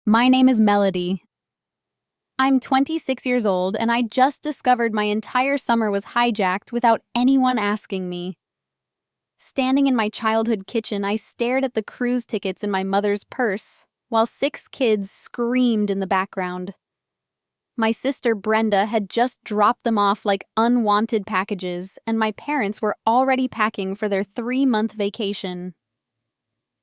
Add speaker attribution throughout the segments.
Speaker 1: My name is Melody. I'm 26 years old, and I just discovered my entire summer was hijacked without anyone asking me. Standing in my childhood kitchen, I stared at the cruise tickets in my mother's purse, while 6 kids screamed in the background. My sister Brenda had just dropped them off like unwanted packages, and my parents were already packing for their 3-month vacation.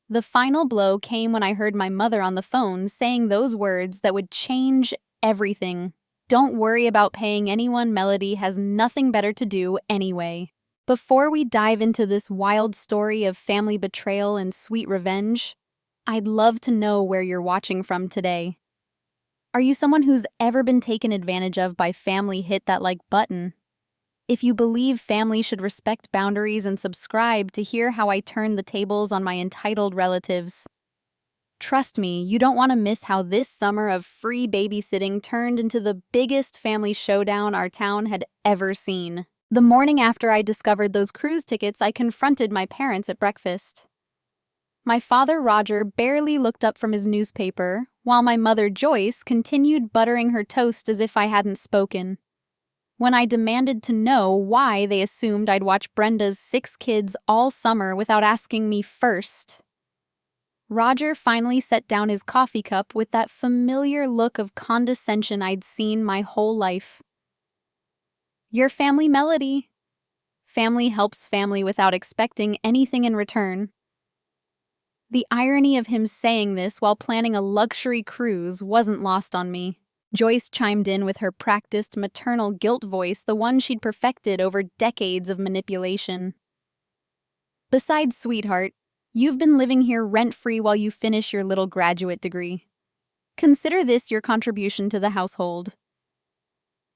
Speaker 1: The final blow came when I heard my mother on the phone saying those words that would change everything. Don't worry about paying anyone, Melody has nothing better to do anyway. Before we dive into this wild story of family betrayal and sweet revenge, I'd love to know where you're watching from today. Are you someone who's ever been taken advantage of by family? Hit that like button. If you believe family should respect boundaries, and subscribe to hear how I turn the tables on my entitled relatives. Trust me, you don't want to miss how this summer of free babysitting turned into the biggest family showdown our town had ever seen. The morning after I discovered those cruise tickets, I confronted my parents at breakfast. My father, Roger, barely looked up from his newspaper, while my mother, Joyce, continued buttering her toast as if I hadn't spoken. When I demanded to know why they assumed I'd watch Brenda's 6 kids all summer without asking me first, Roger finally set down his coffee cup with that familiar look of condescension I'd seen my whole life. Your family, Melody. Family helps family without expecting anything in return. The irony of him saying this while planning a luxury cruise wasn't lost on me. Joyce chimed in with her practiced maternal guilt voice, the one she'd perfected over decades of manipulation. Besides, sweetheart, you've been living here rent-free while you finish your little graduate degree. Consider this your contribution to the household.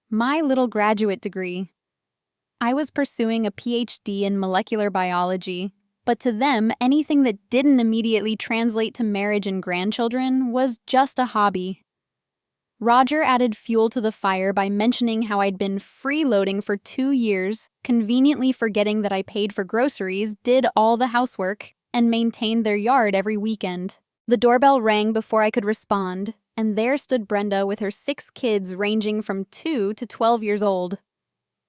Speaker 1: My little graduate degree. I was pursuing a PhD in molecular biology, but to them, anything that didn't immediately translate to marriage and grandchildren was just a hobby. Roger added fuel to the fire by mentioning how I'd been freeloading for 2 years, conveniently forgetting that I paid for groceries, did all the housework, and maintained their yard every weekend. The doorbell rang before I could respond, and there stood Brenda with her 6 kids ranging from 2 to 12 years old.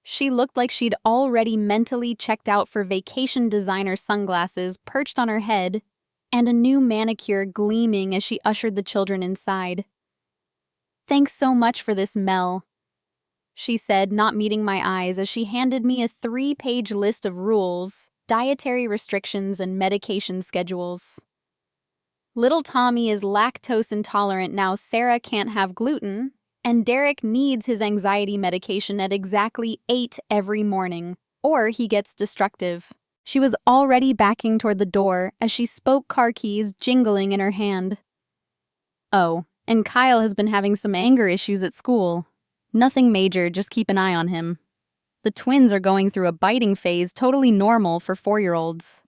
Speaker 1: She looked like she'd already mentally checked out for vacation designer sunglasses perched on her head, and a new manicure gleaming as she ushered the children inside. "Thanks so much for this, Mel," she said, not meeting my eyes as she handed me a 3-page list of rules, dietary restrictions, and medication schedules. Little Tommy is lactose intolerant now, Sarah can't have gluten, and Derek needs his anxiety medication at exactly 8 every morning, or he gets destructive. She was already backing toward the door as she spoke, car keys jingling in her hand. "Oh, and Kyle has been having some anger issues at school. Nothing major, just keep an eye on him. The twins are going through a biting phase, totally normal for 4-year-olds.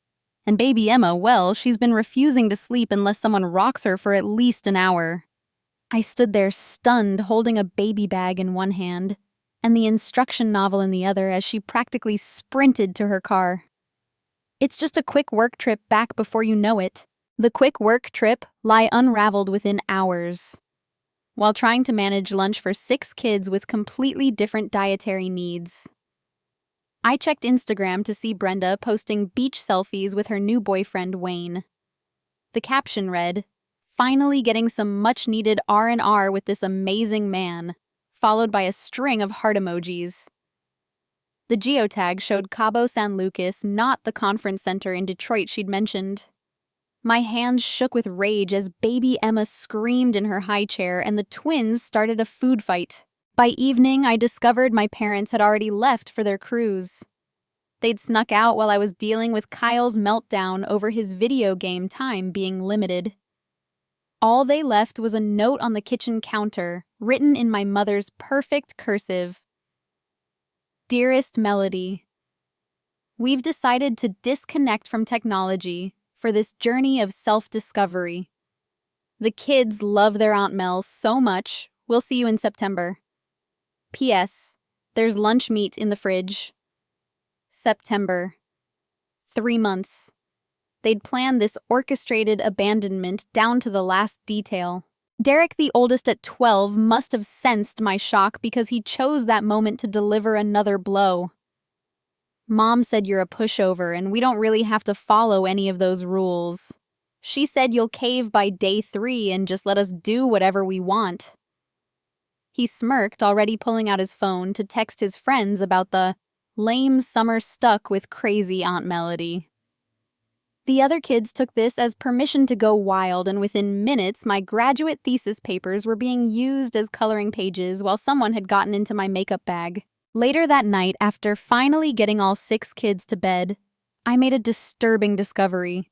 Speaker 1: And baby Emma, well, she's been refusing to sleep unless someone rocks her for at least an hour." I stood there stunned, holding a baby bag in one hand and the instruction novel in the other as she practically sprinted to her car. It's just a quick work trip, back before you know it. The quick work trip lie unraveled within hours. While trying to manage lunch for 6 kids with completely different dietary needs. I checked Instagram to see Brenda posting beach selfies with her new boyfriend, Wayne. The caption read, "Finally getting some much-needed R&R with this amazing man," followed by a string of heart emojis. The geotag showed Cabo San Lucas, not the conference center in Detroit she'd mentioned. My hands shook with rage as baby Emma screamed in her high chair and the twins started a food fight. By evening, I discovered my parents had already left for their cruise. They'd snuck out while I was dealing with Kyle's meltdown over his video game time being limited. All they left was a note on the kitchen counter, written in my mother's perfect cursive. "Dearest Melody, we've decided to disconnect from technology for this journey of self-discovery. The kids love their Aunt Mel so much, we'll see you in September. P.S. There's lunch meat in the fridge. September. 3 months. They'd planned this orchestrated abandonment down to the last detail. Derek, the oldest at 12, must have sensed my shock because he chose that moment to deliver another blow. Mom said you're a pushover and we don't really have to follow any of those rules. She said you'll cave by day 3 and just let us do whatever we want. He smirked, already pulling out his phone to text his friends about the lame summer stuck with crazy Aunt Melody. The other kids took this as permission to go wild, and within minutes, my graduate thesis papers were being used as coloring pages while someone had gotten into my makeup bag. Later that night, after finally getting all 6 kids to bed, I made a disturbing discovery.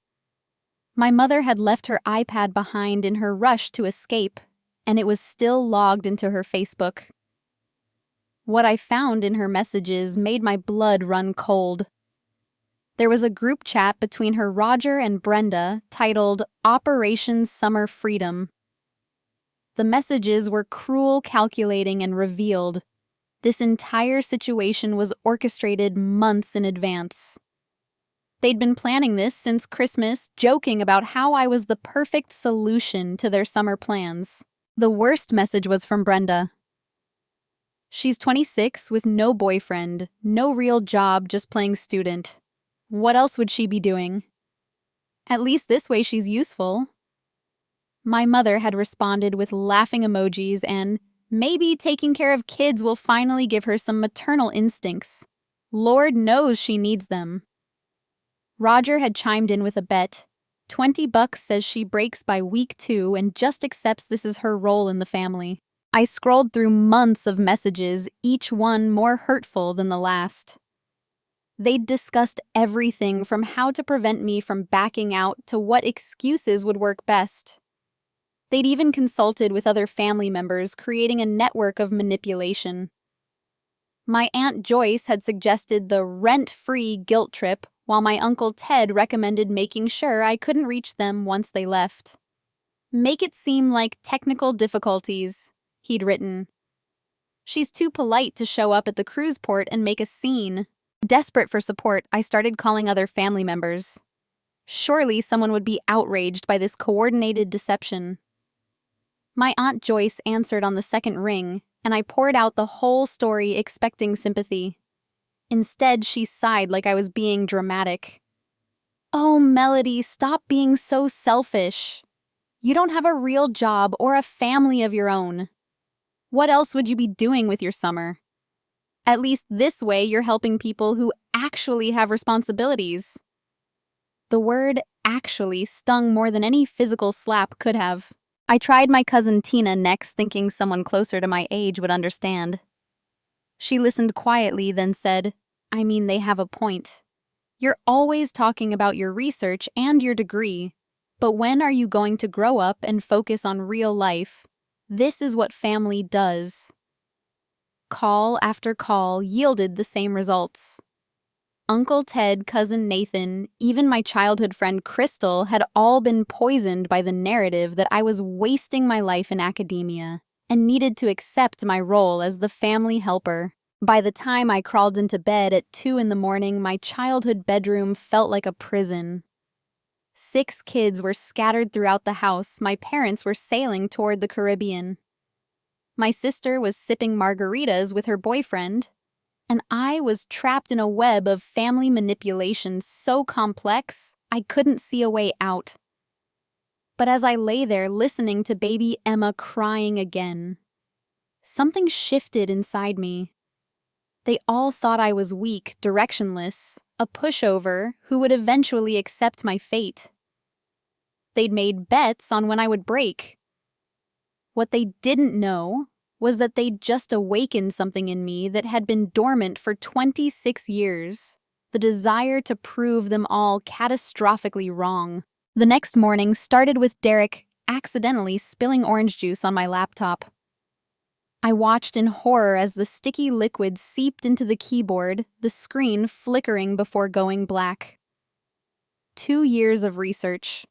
Speaker 1: My mother had left her iPad behind in her rush to escape, and it was still logged into her Facebook. What I found in her messages made my blood run cold. There was a group chat between her Roger and Brenda titled Operation Summer Freedom. The messages were cruel, calculating, and revealed. This entire situation was orchestrated months in advance. They'd been planning this since Christmas, joking about how I was the perfect solution to their summer plans. The worst message was from Brenda. She's 26 with no boyfriend, no real job, just playing student. What else would she be doing? At least this way she's useful. My mother had responded with laughing emojis and maybe taking care of kids will finally give her some maternal instincts. Lord knows she needs them. Roger had chimed in with a bet. $20 says she breaks by week 2 and just accepts this is her role in the family. I scrolled through months of messages, each one more hurtful than the last. They'd discussed everything from how to prevent me from backing out to what excuses would work best. They'd even consulted with other family members, creating a network of manipulation. My Aunt Joyce had suggested the rent-free guilt trip, while my Uncle Ted recommended making sure I couldn't reach them once they left. Make it seem like technical difficulties, he'd written. She's too polite to show up at the cruise port and make a scene. Desperate for support, I started calling other family members. Surely someone would be outraged by this coordinated deception. My Aunt Joyce answered on the second ring, and I poured out the whole story expecting sympathy. Instead, she sighed like I was being dramatic. Oh, Melody, stop being so selfish. You don't have a real job or a family of your own. What else would you be doing with your summer? At least this way you're helping people who actually have responsibilities. The word actually stung more than any physical slap could have. I tried my cousin Tina next, thinking someone closer to my age would understand. She listened quietly, then said, I mean, they have a point. You're always talking about your research and your degree, but when are you going to grow up and focus on real life? This is what family does. Call after call yielded the same results. Uncle Ted, cousin Nathan, even my childhood friend Crystal had all been poisoned by the narrative that I was wasting my life in academia and needed to accept my role as the family helper. By the time I crawled into bed at 2 a.m, my childhood bedroom felt like a prison. 6 kids were scattered throughout the house. My parents were sailing toward the Caribbean. My sister was sipping margaritas with her boyfriend, and I was trapped in a web of family manipulation so complex I couldn't see a way out. But as I lay there listening to baby Emma crying again, something shifted inside me. They all thought I was weak, directionless, a pushover who would eventually accept my fate. They'd made bets on when I would break. What they didn't know was that they'd just awakened something in me that had been dormant for 26 years, the desire to prove them all catastrophically wrong. The next morning started with Derek accidentally spilling orange juice on my laptop. I watched in horror as the sticky liquid seeped into the keyboard, the screen flickering before going black. 2 years of research.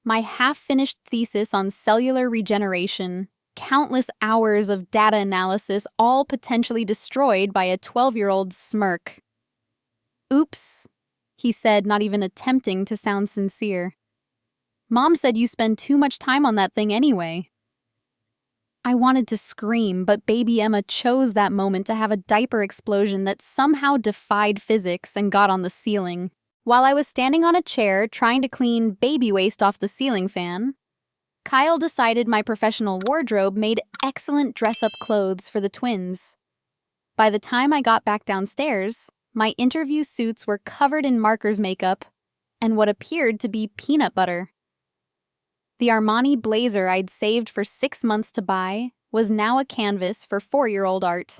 Speaker 1: My half-finished thesis on cellular regeneration, countless hours of data analysis, all potentially destroyed by a 12-year-old's smirk. Oops, he said, not even attempting to sound sincere. Mom said you spend too much time on that thing anyway. I wanted to scream, but baby Emma chose that moment to have a diaper explosion that somehow defied physics and got on the ceiling. While I was standing on a chair trying to clean baby waste off the ceiling fan, Kyle decided my professional wardrobe made excellent dress-up clothes for the twins. By the time I got back downstairs, my interview suits were covered in markers makeup and what appeared to be peanut butter. The Armani blazer I'd saved for 6 months to buy was now a canvas for 4-year-old art.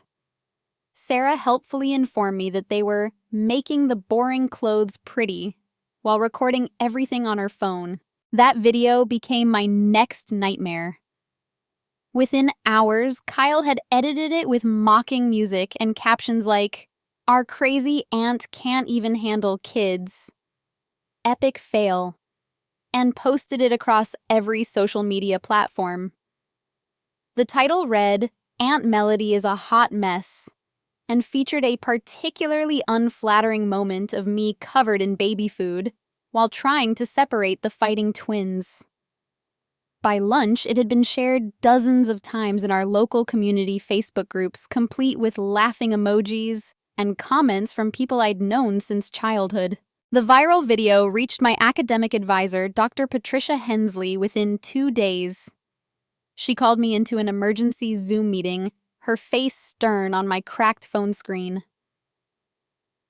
Speaker 1: Sarah helpfully informed me that they were making the boring clothes pretty while recording everything on her phone. That video became my next nightmare. Within hours, Kyle had edited it with mocking music and captions like, "Our crazy aunt can't even handle kids. Epic fail," and posted it across every social media platform. The title read, "Aunt Melody is a hot mess," and featured a particularly unflattering moment of me covered in baby food while trying to separate the fighting twins. By lunch, it had been shared dozens of times in our local community Facebook groups, complete with laughing emojis and comments from people I'd known since childhood. The viral video reached my academic advisor, Dr. Patricia Hensley, within 2 days. She called me into an emergency Zoom meeting, her face stern on my cracked phone screen.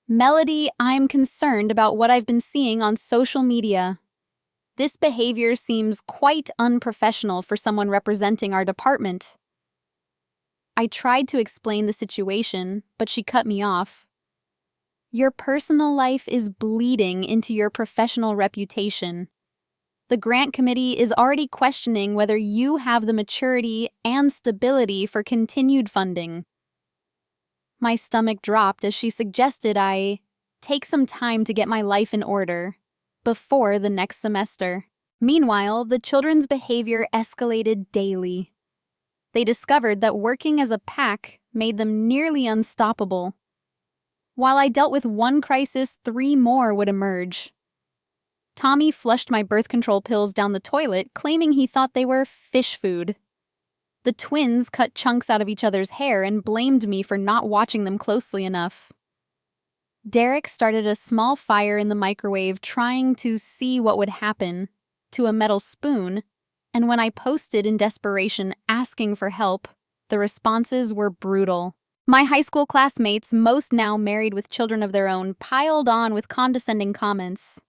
Speaker 1: "Melody, I'm concerned about what I've been seeing on social media. This behavior seems quite unprofessional for someone representing our department." I tried to explain the situation, but she cut me off. "Your personal life is bleeding into your professional reputation. The grant committee is already questioning whether you have the maturity and stability for continued funding." My stomach dropped as she suggested I take some time to get my life in order before the next semester. Meanwhile, the children's behavior escalated daily. They discovered that working as a pack made them nearly unstoppable. While I dealt with one crisis, 3 more would emerge. Tommy flushed my birth control pills down the toilet, claiming he thought they were fish food. The twins cut chunks out of each other's hair and blamed me for not watching them closely enough. Derek started a small fire in the microwave trying to see what would happen to a metal spoon, and when I posted in desperation asking for help, the responses were brutal. My high school classmates, most now married with children of their own, piled on with condescending comments.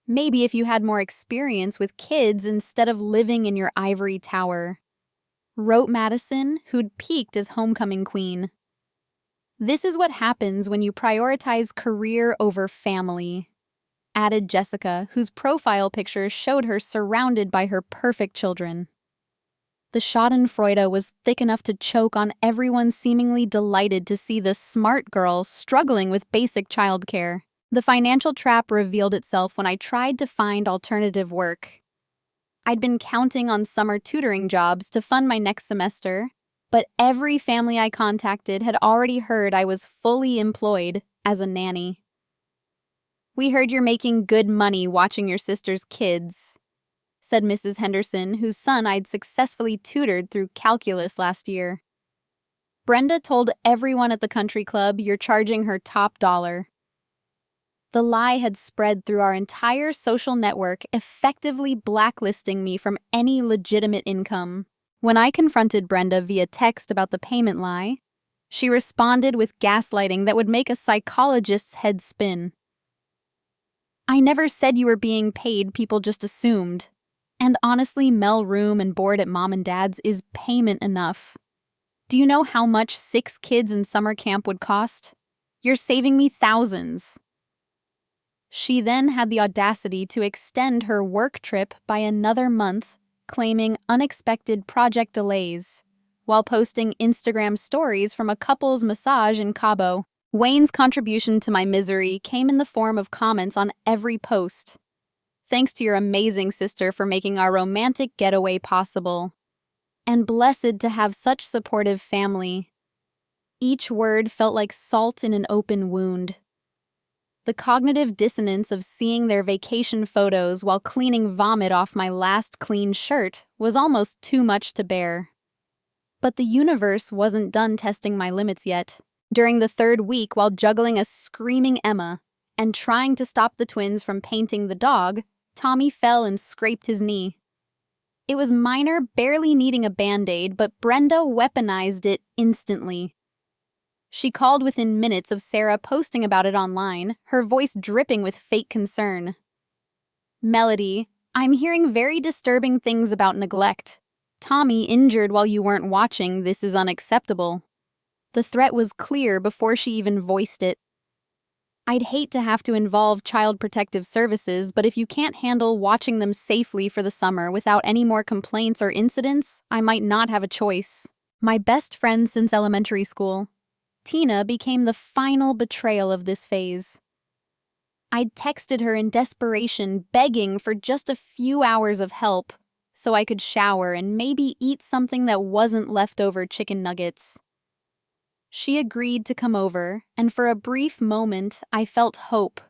Speaker 1: "Maybe if you had more experience with kids instead of living in your ivory tower," wrote Madison, who'd peaked as homecoming queen. "This is what happens when you prioritize career over family," added Jessica, whose profile picture showed her surrounded by her perfect children. The schadenfreude was thick enough to choke on everyone seemingly delighted to see the smart girl struggling with basic childcare. The financial trap revealed itself when I tried to find alternative work. I'd been counting on summer tutoring jobs to fund my next semester, but every family I contacted had already heard I was fully employed as a nanny. "We heard you're making good money watching your sister's kids," said Mrs. Henderson, whose son I'd successfully tutored through calculus last year. "Brenda told everyone at the country club you're charging her top dollar." The lie had spread through our entire social network, effectively blacklisting me from any legitimate income. When I confronted Brenda via text about the payment lie, she responded with gaslighting that would make a psychologist's head spin. "I never said you were being paid, people just assumed. And honestly, Mel room and board at mom and dad's is payment enough. Do you know how much 6 kids in summer camp would cost? You're saving me thousands." She then had the audacity to extend her work trip by another month, claiming unexpected project delays, while posting Instagram stories from a couple's massage in Cabo. Wayne's contribution to my misery came in the form of comments on every post. "Thanks to your amazing sister for making our romantic getaway possible. And blessed to have such supportive family." Each word felt like salt in an open wound. The cognitive dissonance of seeing their vacation photos while cleaning vomit off my last clean shirt was almost too much to bear. But the universe wasn't done testing my limits yet. During the third week, while juggling a screaming Emma and trying to stop the twins from painting the dog, Tommy fell and scraped his knee. It was minor, barely needing a Band-Aid, but Brenda weaponized it instantly. She called within minutes of Sarah posting about it online, her voice dripping with fake concern. "Melody, I'm hearing very disturbing things about neglect. Tommy injured while you weren't watching. This is unacceptable." The threat was clear before she even voiced it. I'd hate to have to involve Child Protective Services, but if you can't handle watching them safely for the summer without any more complaints or incidents, I might not have a choice. My best friend since elementary school, Tina, became the final betrayal of this phase. I'd texted her in desperation, begging for just a few hours of help so I could shower and maybe eat something that wasn't leftover chicken nuggets. She agreed to come over, and for a brief moment, I felt hope.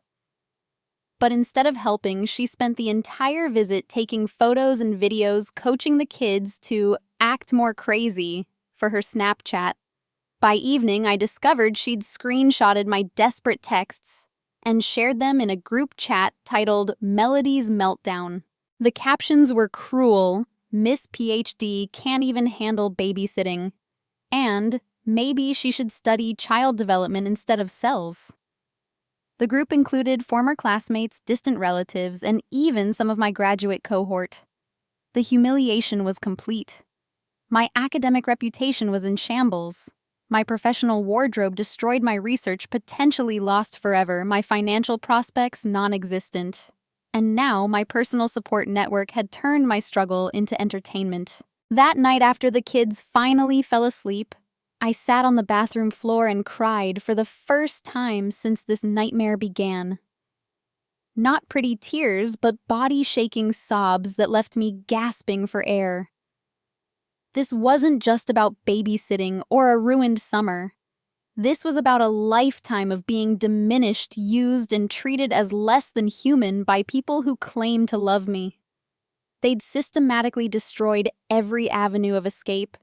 Speaker 1: But instead of helping, she spent the entire visit taking photos and videos, coaching the kids to act more crazy for her Snapchat. By evening, I discovered she'd screenshotted my desperate texts and shared them in a group chat titled Melody's Meltdown. The captions were cruel, "Miss PhD can't even handle babysitting," and "maybe she should study child development instead of cells." The group included former classmates, distant relatives, and even some of my graduate cohort. The humiliation was complete. My academic reputation was in shambles. My professional wardrobe destroyed, my research potentially lost forever, my financial prospects non-existent. And now my personal support network had turned my struggle into entertainment. That night after the kids finally fell asleep, I sat on the bathroom floor and cried for the first time since this nightmare began. Not pretty tears, but body-shaking sobs that left me gasping for air. This wasn't just about babysitting or a ruined summer. This was about a lifetime of being diminished, used, and treated as less than human by people who claimed to love me. They'd systematically destroyed every avenue of escape,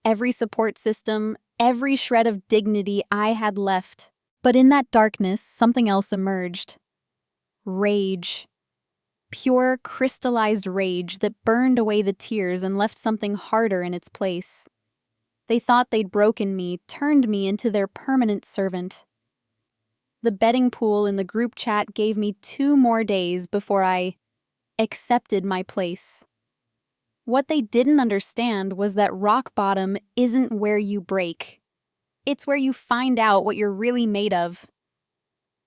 Speaker 1: every support system, every shred of dignity I had left. But in that darkness, something else emerged. Rage. Pure, crystallized rage that burned away the tears and left something harder in its place. They thought they'd broken me, turned me into their permanent servant. The betting pool in the group chat gave me 2 more days before I accepted my place. What they didn't understand was that rock bottom isn't where you break. It's where you find out what you're really made of.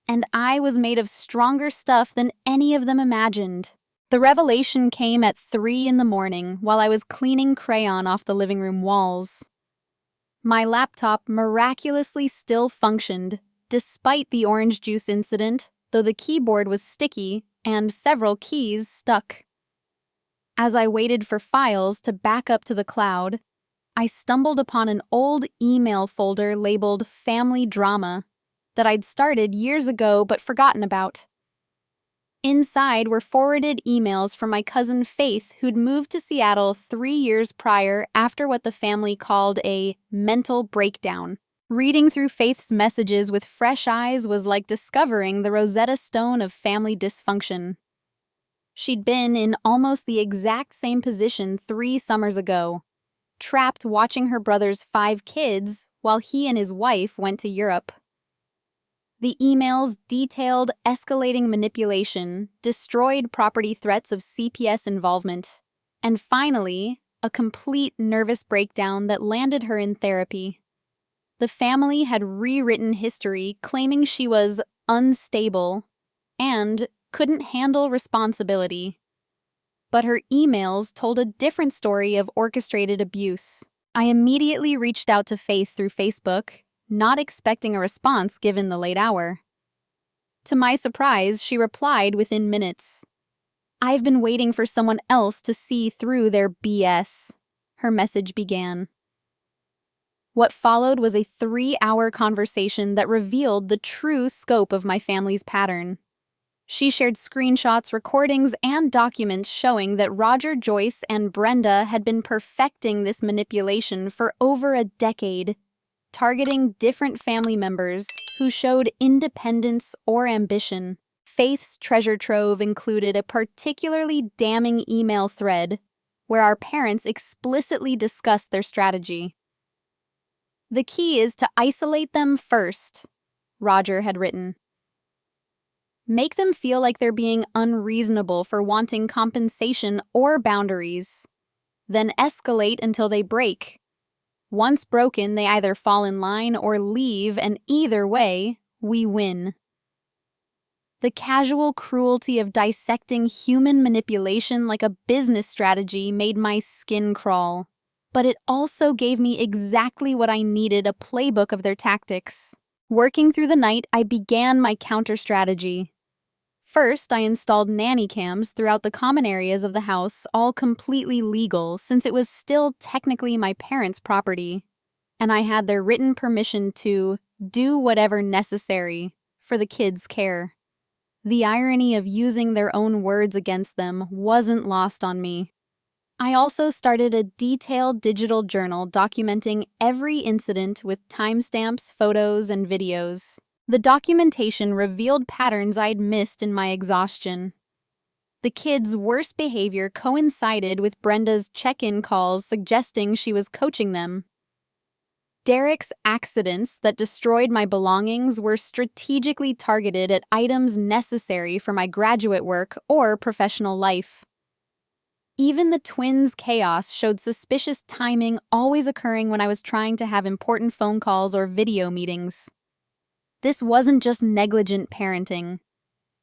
Speaker 1: And I was made of stronger stuff than any of them imagined. The revelation came at 3 in the morning while I was cleaning crayon off the living room walls. My laptop miraculously still functioned, despite the orange juice incident, though the keyboard was sticky and several keys stuck. As I waited for files to back up to the cloud, I stumbled upon an old email folder labeled Family Drama that I'd started years ago but forgotten about. Inside were forwarded emails from my cousin Faith, who'd moved to Seattle 3 years prior after what the family called a mental breakdown. Reading through Faith's messages with fresh eyes was like discovering the Rosetta Stone of family dysfunction. She'd been in almost the exact same position 3 summers ago, trapped watching her brother's 5 kids while he and his wife went to Europe. The emails detailed escalating manipulation, destroyed property threats of CPS involvement, and finally, a complete nervous breakdown that landed her in therapy. The family had rewritten history, claiming she was unstable and couldn't handle responsibility. But her emails told a different story of orchestrated abuse. I immediately reached out to Faith through Facebook, not expecting a response given the late hour. To my surprise, she replied within minutes. "I've been waiting for someone else to see through their BS," her message began. What followed was a 3-hour conversation that revealed the true scope of my family's pattern. She shared screenshots, recordings, and documents showing that Roger, Joyce, and Brenda had been perfecting this manipulation for over a decade, targeting different family members who showed independence or ambition. Faith's treasure trove included a particularly damning email thread where our parents explicitly discussed their strategy. "The key is to isolate them first," Roger had written. "Make them feel like they're being unreasonable for wanting compensation or boundaries. Then escalate until they break. Once broken, they either fall in line or leave, and either way, we win." The casual cruelty of dissecting human manipulation like a business strategy made my skin crawl. But it also gave me exactly what I needed: a playbook of their tactics. Working through the night, I began my counter-strategy. First, I installed nanny cams throughout the common areas of the house, all completely legal since it was still technically my parents' property, and I had their written permission to do whatever necessary for the kids' care. The irony of using their own words against them wasn't lost on me. I also started a detailed digital journal documenting every incident with timestamps, photos, and videos. The documentation revealed patterns I'd missed in my exhaustion. The kids' worst behavior coincided with Brenda's check-in calls suggesting she was coaching them. Derek's accidents that destroyed my belongings were strategically targeted at items necessary for my graduate work or professional life. Even the twins' chaos showed suspicious timing, always occurring when I was trying to have important phone calls or video meetings. This wasn't just negligent parenting.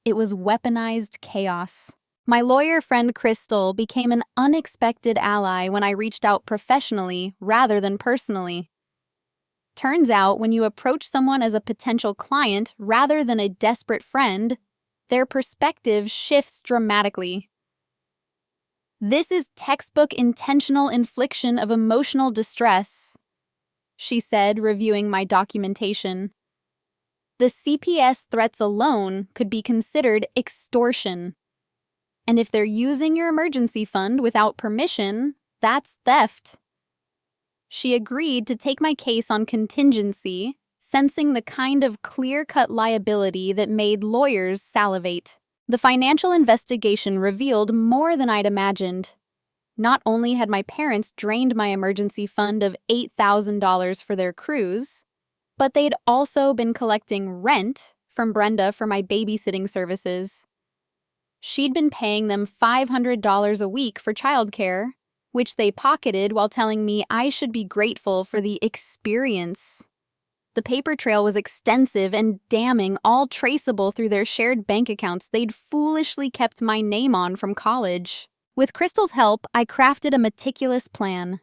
Speaker 1: It was weaponized chaos. My lawyer friend Crystal became an unexpected ally when I reached out professionally rather than personally. Turns out, when you approach someone as a potential client rather than a desperate friend, their perspective shifts dramatically. "This is textbook intentional infliction of emotional distress," she said, reviewing my documentation. "The CPS threats alone could be considered extortion. And if they're using your emergency fund without permission, that's theft." She agreed to take my case on contingency, sensing the kind of clear-cut liability that made lawyers salivate. The financial investigation revealed more than I'd imagined. Not only had my parents drained my emergency fund of $8,000 for their cruise, but they'd also been collecting rent from Brenda for my babysitting services. She'd been paying them $500 a week for childcare, which they pocketed while telling me I should be grateful for the experience. The paper trail was extensive and damning, all traceable through their shared bank accounts they'd foolishly kept my name on from college. With Crystal's help, I crafted a meticulous plan.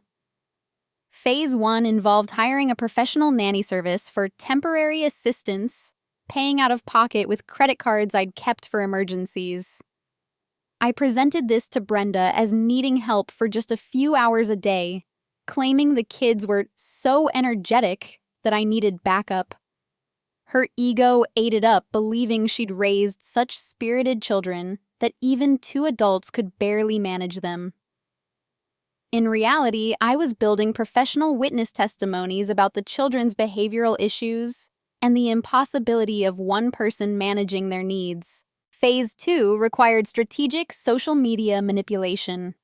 Speaker 1: Phase 1 involved hiring a professional nanny service for temporary assistance, paying out of pocket with credit cards I'd kept for emergencies. I presented this to Brenda as needing help for just a few hours a day, claiming the kids were so energetic that I needed backup. Her ego ate it up, believing she'd raised such spirited children that even 2 adults could barely manage them. In reality, I was building professional witness testimonies about the children's behavioral issues and the impossibility of one person managing their needs. Phase 2 required strategic social media manipulation.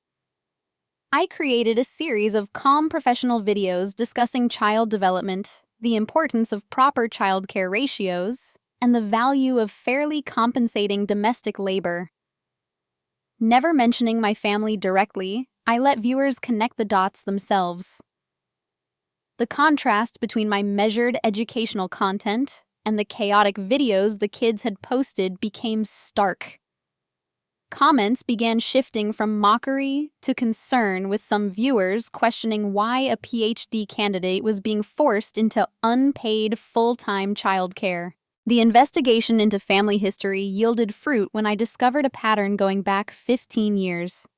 Speaker 1: I created a series of calm professional videos discussing child development, the importance of proper childcare ratios, and the value of fairly compensating domestic labor. Never mentioning my family directly, I let viewers connect the dots themselves. The contrast between my measured educational content and the chaotic videos the kids had posted became stark. Comments began shifting from mockery to concern, with some viewers questioning why a PhD candidate was being forced into unpaid full-time childcare. The investigation into family history yielded fruit when I discovered a pattern going back 15 years.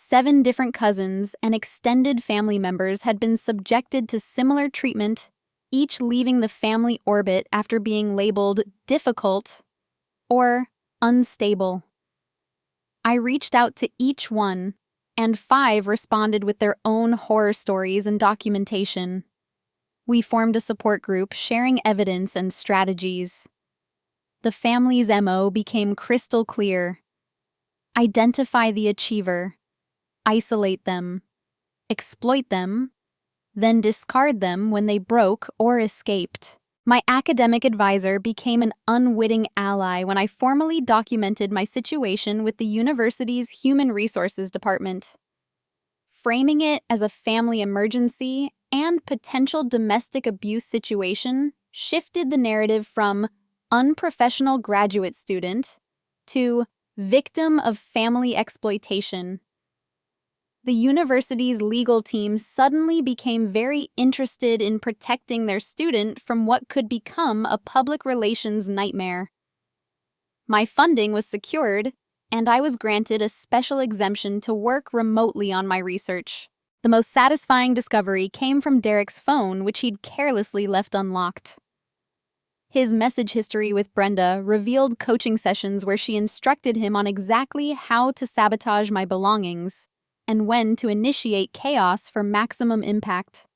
Speaker 1: 7 different cousins and extended family members had been subjected to similar treatment, each leaving the family orbit after being labeled difficult or unstable. I reached out to each one, and 5 responded with their own horror stories and documentation. We formed a support group sharing evidence and strategies. The family's MO became crystal clear. Identify the achiever, isolate them, exploit them, then discard them when they broke or escaped. My academic advisor became an unwitting ally when I formally documented my situation with the university's Human Resources Department. Framing it as a family emergency and potential domestic abuse situation shifted the narrative from unprofessional graduate student to victim of family exploitation. The university's legal team suddenly became very interested in protecting their student from what could become a public relations nightmare. My funding was secured, and I was granted a special exemption to work remotely on my research. The most satisfying discovery came from Derek's phone, which he'd carelessly left unlocked. His message history with Brenda revealed coaching sessions where she instructed him on exactly how to sabotage my belongings and when to initiate chaos for maximum impact.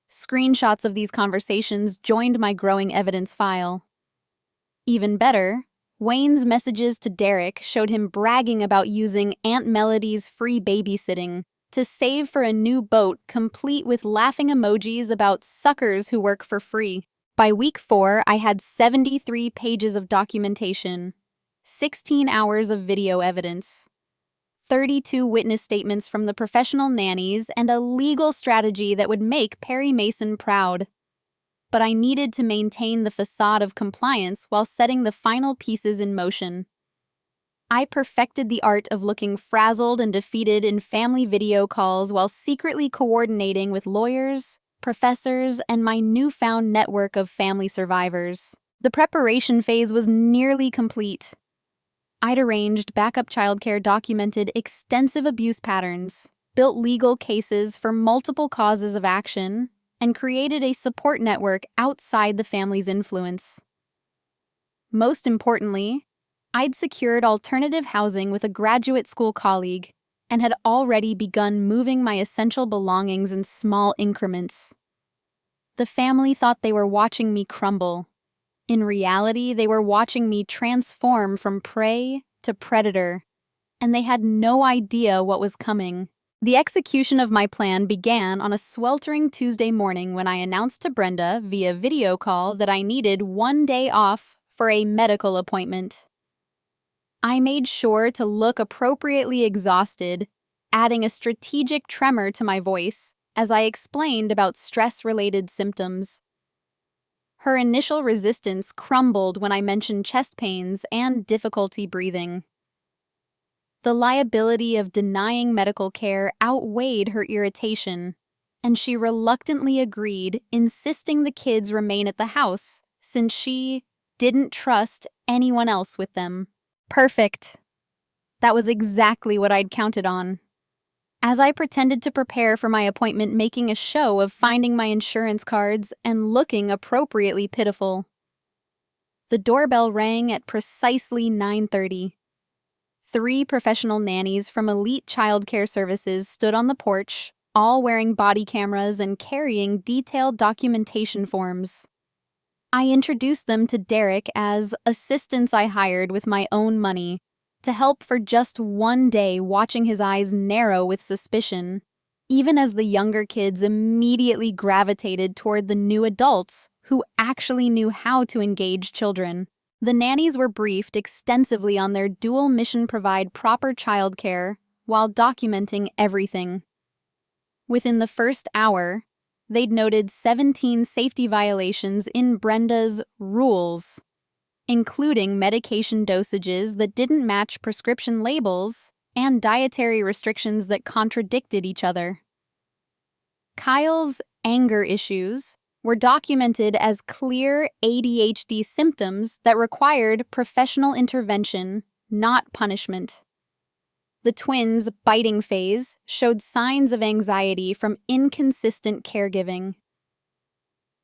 Speaker 1: Screenshots of these conversations joined my growing evidence file. Even better, Wayne's messages to Derek showed him bragging about using Aunt Melody's free babysitting to save for a new boat, complete with laughing emojis about suckers who work for free. By week 4, I had 73 pages of documentation, 16 hours of video evidence, 32 witness statements from the professional nannies, and a legal strategy that would make Perry Mason proud. But I needed to maintain the facade of compliance while setting the final pieces in motion. I perfected the art of looking frazzled and defeated in family video calls while secretly coordinating with lawyers, professors, and my newfound network of family survivors. The preparation phase was nearly complete. I'd arranged backup childcare, documented extensive abuse patterns, built legal cases for multiple causes of action, and created a support network outside the family's influence. Most importantly, I'd secured alternative housing with a graduate school colleague and had already begun moving my essential belongings in small increments. The family thought they were watching me crumble. In reality, they were watching me transform from prey to predator, and they had no idea what was coming. The execution of my plan began on a sweltering Tuesday morning when I announced to Brenda via video call that I needed 1 day off for a medical appointment. I made sure to look appropriately exhausted, adding a strategic tremor to my voice as I explained about stress-related symptoms. Her initial resistance crumbled when I mentioned chest pains and difficulty breathing. The liability of denying medical care outweighed her irritation, and she reluctantly agreed, insisting the kids remain at the house since she didn't trust anyone else with them. Perfect. That was exactly what I'd counted on. As I pretended to prepare for my appointment, making a show of finding my insurance cards and looking appropriately pitiful. The doorbell rang at precisely 9:30. 3 professional nannies from elite childcare services stood on the porch, all wearing body cameras and carrying detailed documentation forms. I introduced them to Derek as assistants I hired with my own money to help for just 1 day, watching his eyes narrow with suspicion, even as the younger kids immediately gravitated toward the new adults who actually knew how to engage children. The nannies were briefed extensively on their dual mission: provide proper childcare while documenting everything. Within the first hour, they'd noted 17 safety violations in Brenda's rules, including medication dosages that didn't match prescription labels and dietary restrictions that contradicted each other. Kyle's anger issues were documented as clear ADHD symptoms that required professional intervention, not punishment. The twins' biting phase showed signs of anxiety from inconsistent caregiving.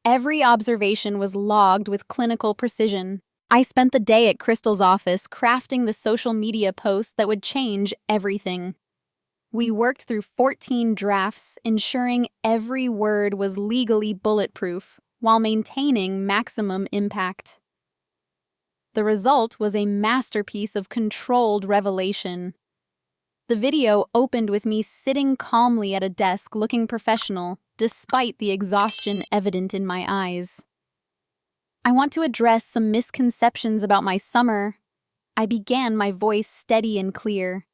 Speaker 1: Every observation was logged with clinical precision. I spent the day at Crystal's office crafting the social media post that would change everything. We worked through 14 drafts, ensuring every word was legally bulletproof while maintaining maximum impact. The result was a masterpiece of controlled revelation. The video opened with me sitting calmly at a desk looking professional, despite the exhaustion evident in my eyes. I want to address some misconceptions about my summer. I began my voice steady and clear,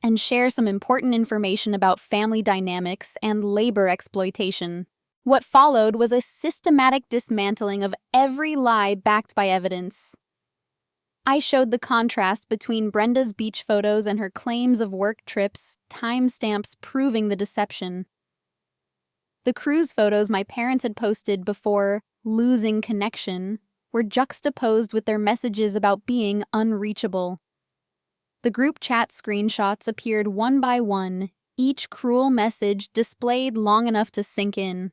Speaker 1: and share some important information about family dynamics and labor exploitation. What followed was a systematic dismantling of every lie backed by evidence. I showed the contrast between Brenda's beach photos and her claims of work trips, timestamps proving the deception. The cruise photos my parents had posted before losing connection were juxtaposed with their messages about being unreachable. The group chat screenshots appeared one by one, each cruel message displayed long enough to sink in.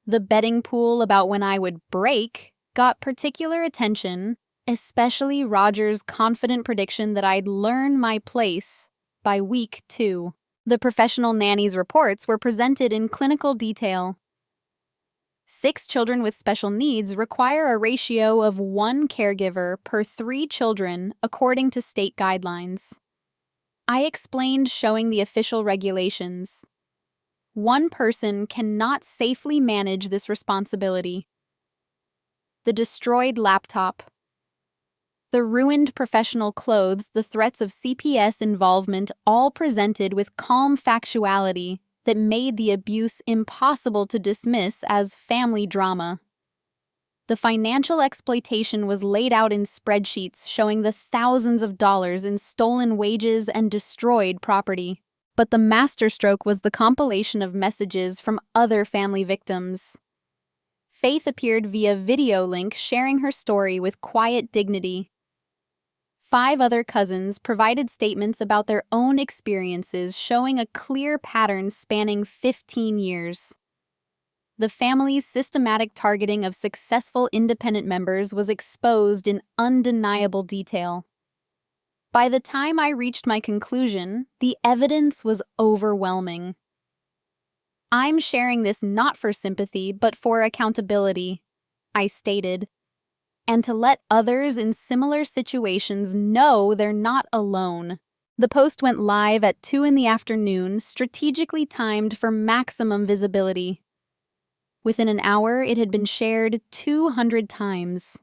Speaker 1: The betting pool about when I would break got particular attention, especially Roger's confident prediction that I'd learn my place by week 2. The professional nanny's reports were presented in clinical detail. 6 children with special needs require a ratio of 1 caregiver per 3 children according to state guidelines. I explained showing the official regulations. One person cannot safely manage this responsibility. The destroyed laptop. The ruined professional clothes, the threats of CPS involvement, all presented with calm factuality that made the abuse impossible to dismiss as family drama. The financial exploitation was laid out in spreadsheets showing the thousands of dollars in stolen wages and destroyed property. But the masterstroke was the compilation of messages from other family victims. Faith appeared via video link sharing her story with quiet dignity. 5 other cousins provided statements about their own experiences showing a clear pattern spanning 15 years. The family's systematic targeting of successful independent members was exposed in undeniable detail. By the time I reached my conclusion, the evidence was overwhelming. I'm sharing this not for sympathy, but for accountability, I stated, and to let others in similar situations know they're not alone. The post went live at 2 p.m, strategically timed for maximum visibility. Within an hour, it had been shared 200 times.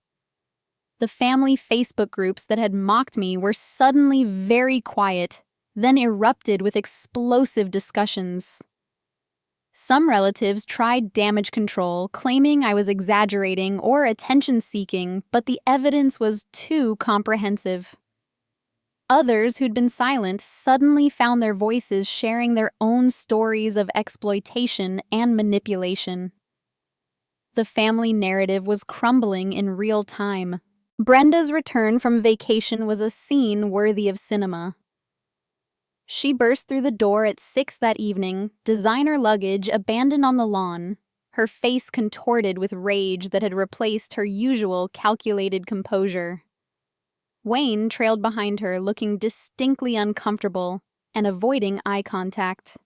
Speaker 1: The family Facebook groups that had mocked me were suddenly very quiet, then erupted with explosive discussions. Some relatives tried damage control, claiming I was exaggerating or attention-seeking, but the evidence was too comprehensive. Others who'd been silent suddenly found their voices sharing their own stories of exploitation and manipulation. The family narrative was crumbling in real time. Brenda's return from vacation was a scene worthy of cinema. She burst through the door at 6 that evening, designer luggage abandoned on the lawn, her face contorted with rage that had replaced her usual calculated composure. Wayne trailed behind her, looking distinctly uncomfortable and avoiding eye contact.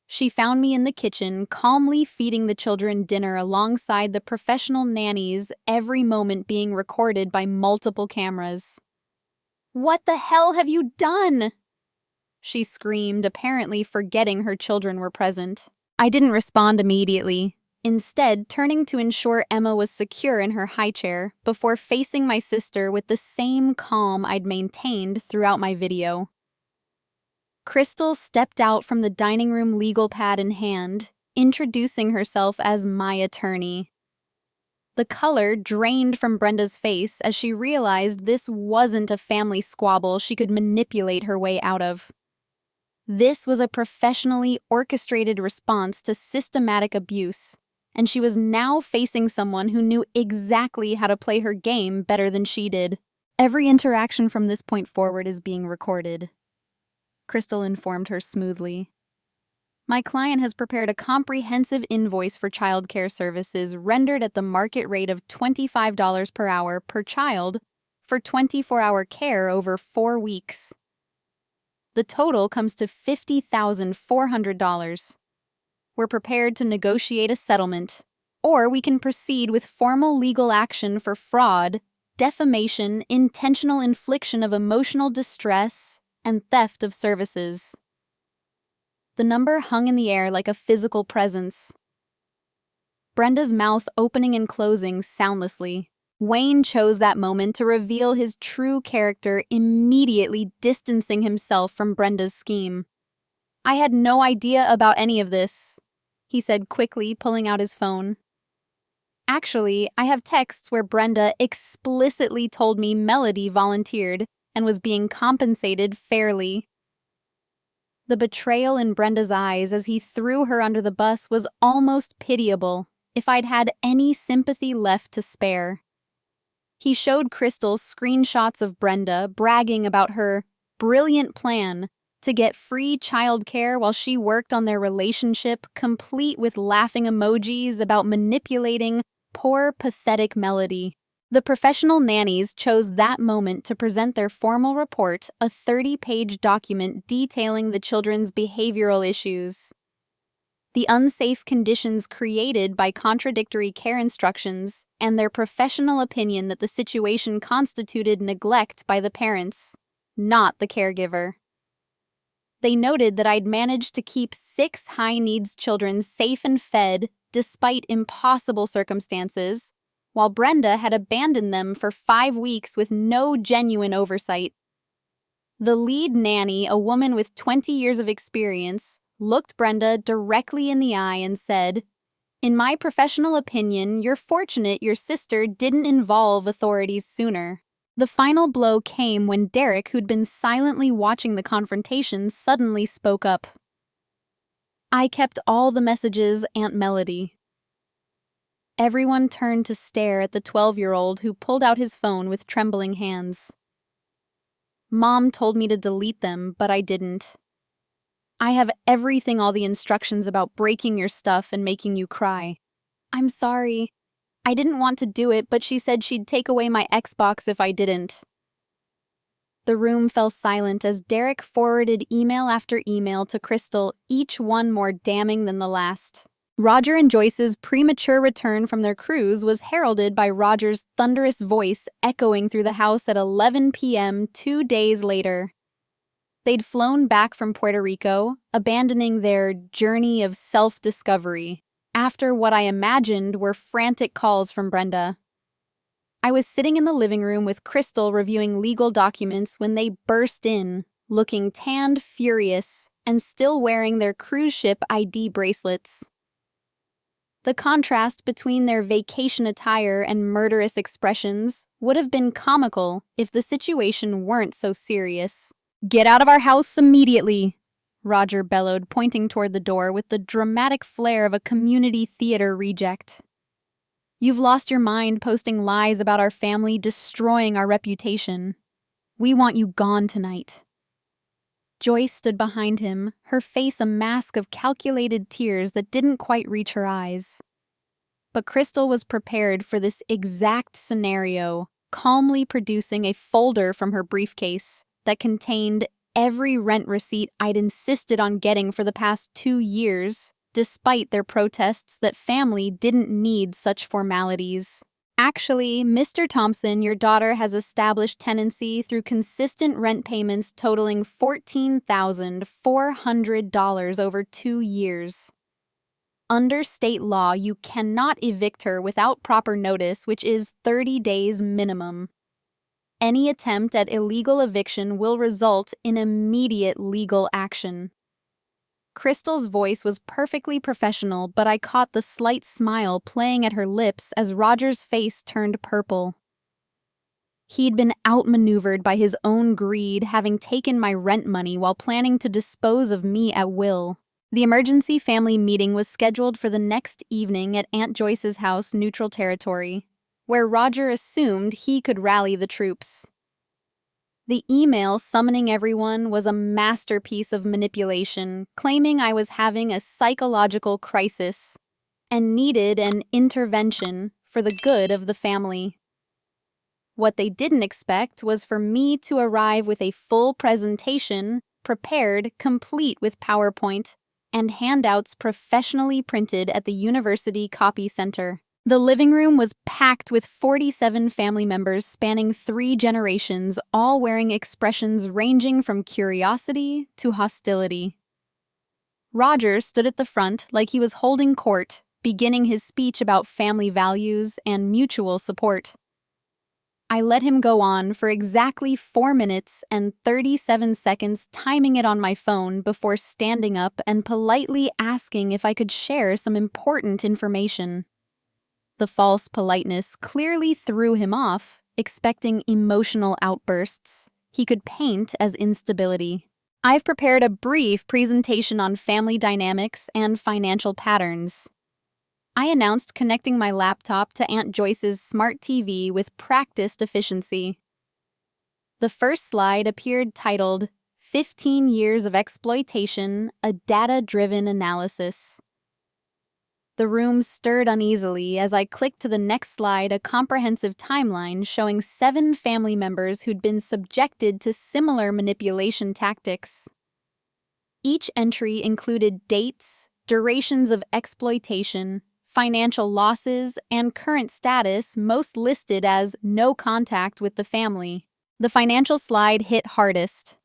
Speaker 1: She found me in the kitchen, calmly feeding the children dinner alongside the professional nannies, every moment being recorded by multiple cameras. "What the hell have you done?" she screamed, apparently forgetting her children were present. I didn't respond immediately, instead turning to ensure Emma was secure in her high chair before facing my sister with the same calm I'd maintained throughout my video. Crystal stepped out from the dining room, legal pad in hand, introducing herself as my attorney. The color drained from Brenda's face as she realized this wasn't a family squabble she could manipulate her way out of. This was a professionally orchestrated response to systematic abuse, and she was now facing someone who knew exactly how to play her game better than she did. Every interaction from this point forward is being recorded, Crystal informed her smoothly. My client has prepared a comprehensive invoice for childcare services rendered at the market rate of $25 per hour per child for 24-hour care over 4 weeks. The total comes to $50,400. We're prepared to negotiate a settlement, or we can proceed with formal legal action for fraud, defamation, intentional infliction of emotional distress, and theft of services. The number hung in the air like a physical presence. Brenda's mouth opening and closing soundlessly. Wayne chose that moment to reveal his true character, immediately distancing himself from Brenda's scheme. I had no idea about any of this, he said quickly, pulling out his phone. Actually, I have texts where Brenda explicitly told me Melody volunteered and was being compensated fairly. The betrayal in Brenda's eyes as he threw her under the bus was almost pitiable, if I'd had any sympathy left to spare. He showed Crystal screenshots of Brenda bragging about her brilliant plan to get free childcare while she worked on their relationship, complete with laughing emojis about manipulating poor, pathetic Melody. The professional nannies chose that moment to present their formal report, a 30-page document detailing the children's behavioral issues. The unsafe conditions created by contradictory care instructions, and their professional opinion that the situation constituted neglect by the parents, not the caregiver. They noted that I'd managed to keep 6 high-needs children safe and fed despite impossible circumstances, while Brenda had abandoned them for 5 weeks with no genuine oversight. The lead nanny, a woman with 20 years of experience, looked Brenda directly in the eye and said, "In my professional opinion, you're fortunate your sister didn't involve authorities sooner." The final blow came when Derek, who'd been silently watching the confrontation, suddenly spoke up. "I kept all the messages, Aunt Melody." Everyone turned to stare at the 12-year-old who pulled out his phone with trembling hands. "Mom told me to delete them, but I didn't. I have everything, all the instructions about breaking your stuff and making you cry. I'm sorry. I didn't want to do it, but she said she'd take away my Xbox if I didn't." The room fell silent as Derek forwarded email after email to Crystal, each one more damning than the last. Roger and Joyce's premature return from their cruise was heralded by Roger's thunderous voice echoing through the house at 11 p.m. 2 days later. They'd flown back from Puerto Rico, abandoning their journey of self-discovery, after what I imagined were frantic calls from Brenda. I was sitting in the living room with Crystal reviewing legal documents when they burst in, looking tanned, furious, and still wearing their cruise ship ID bracelets. The contrast between their vacation attire and murderous expressions would have been comical if the situation weren't so serious. "Get out of our house immediately," Roger bellowed, pointing toward the door with the dramatic flair of a community theater reject. "You've lost your mind posting lies about our family, destroying our reputation. We want you gone tonight." Joyce stood behind him, her face a mask of calculated tears that didn't quite reach her eyes. But Crystal was prepared for this exact scenario, calmly producing a folder from her briefcase that contained every rent receipt I'd insisted on getting for the past 2 years, despite their protests that family didn't need such formalities. "Actually, Mr. Thompson, your daughter has established tenancy through consistent rent payments totaling $14,400 over 2 years. Under state law, you cannot evict her without proper notice, which is 30 days minimum. Any attempt at illegal eviction will result in immediate legal action." Crystal's voice was perfectly professional, but I caught the slight smile playing at her lips as Roger's face turned purple. He'd been outmaneuvered by his own greed, having taken my rent money while planning to dispose of me at will. The emergency family meeting was scheduled for the next evening at Aunt Joyce's house, neutral territory, where Roger assumed he could rally the troops. The email summoning everyone was a masterpiece of manipulation, claiming I was having a psychological crisis and needed an intervention for the good of the family. What they didn't expect was for me to arrive with a full presentation, prepared, complete with PowerPoint, and handouts professionally printed at the University Copy Center. The living room was packed with 47 family members spanning 3 generations, all wearing expressions ranging from curiosity to hostility. Roger stood at the front like he was holding court, beginning his speech about family values and mutual support. I let him go on for exactly 4 minutes and 37 seconds, timing it on my phone before standing up and politely asking if I could share some important information. The false politeness clearly threw him off, expecting emotional outbursts he could paint as instability. I've prepared a brief presentation on family dynamics and financial patterns. I announced connecting my laptop to Aunt Joyce's smart TV with practiced efficiency. The first slide appeared titled, 15 Years of Exploitation, a Data-Driven Analysis. The room stirred uneasily as I clicked to the next slide, a comprehensive timeline showing 7 family members who'd been subjected to similar manipulation tactics. Each entry included dates, durations of exploitation, financial losses, and current status, most listed as no contact with the family. The financial slide hit hardest.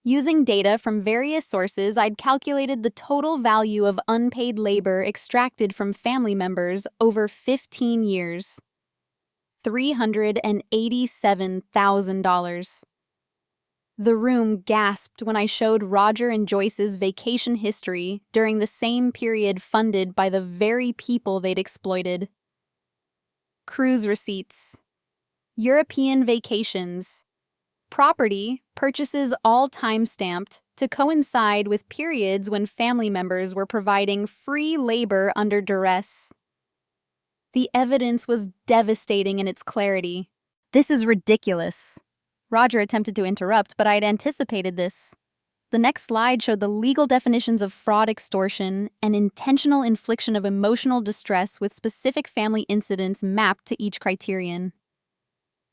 Speaker 1: Using data from various sources, I'd calculated the total value of unpaid labor extracted from family members over 15 years. $387,000. The room gasped when I showed Roger and Joyce's vacation history during the same period funded by the very people they'd exploited. Cruise receipts, European vacations, property purchases all time-stamped to coincide with periods when family members were providing free labor under duress. The evidence was devastating in its clarity. "This is ridiculous." Roger attempted to interrupt, but I'd anticipated this. The next slide showed the legal definitions of fraud, extortion, and intentional infliction of emotional distress with specific family incidents mapped to each criterion.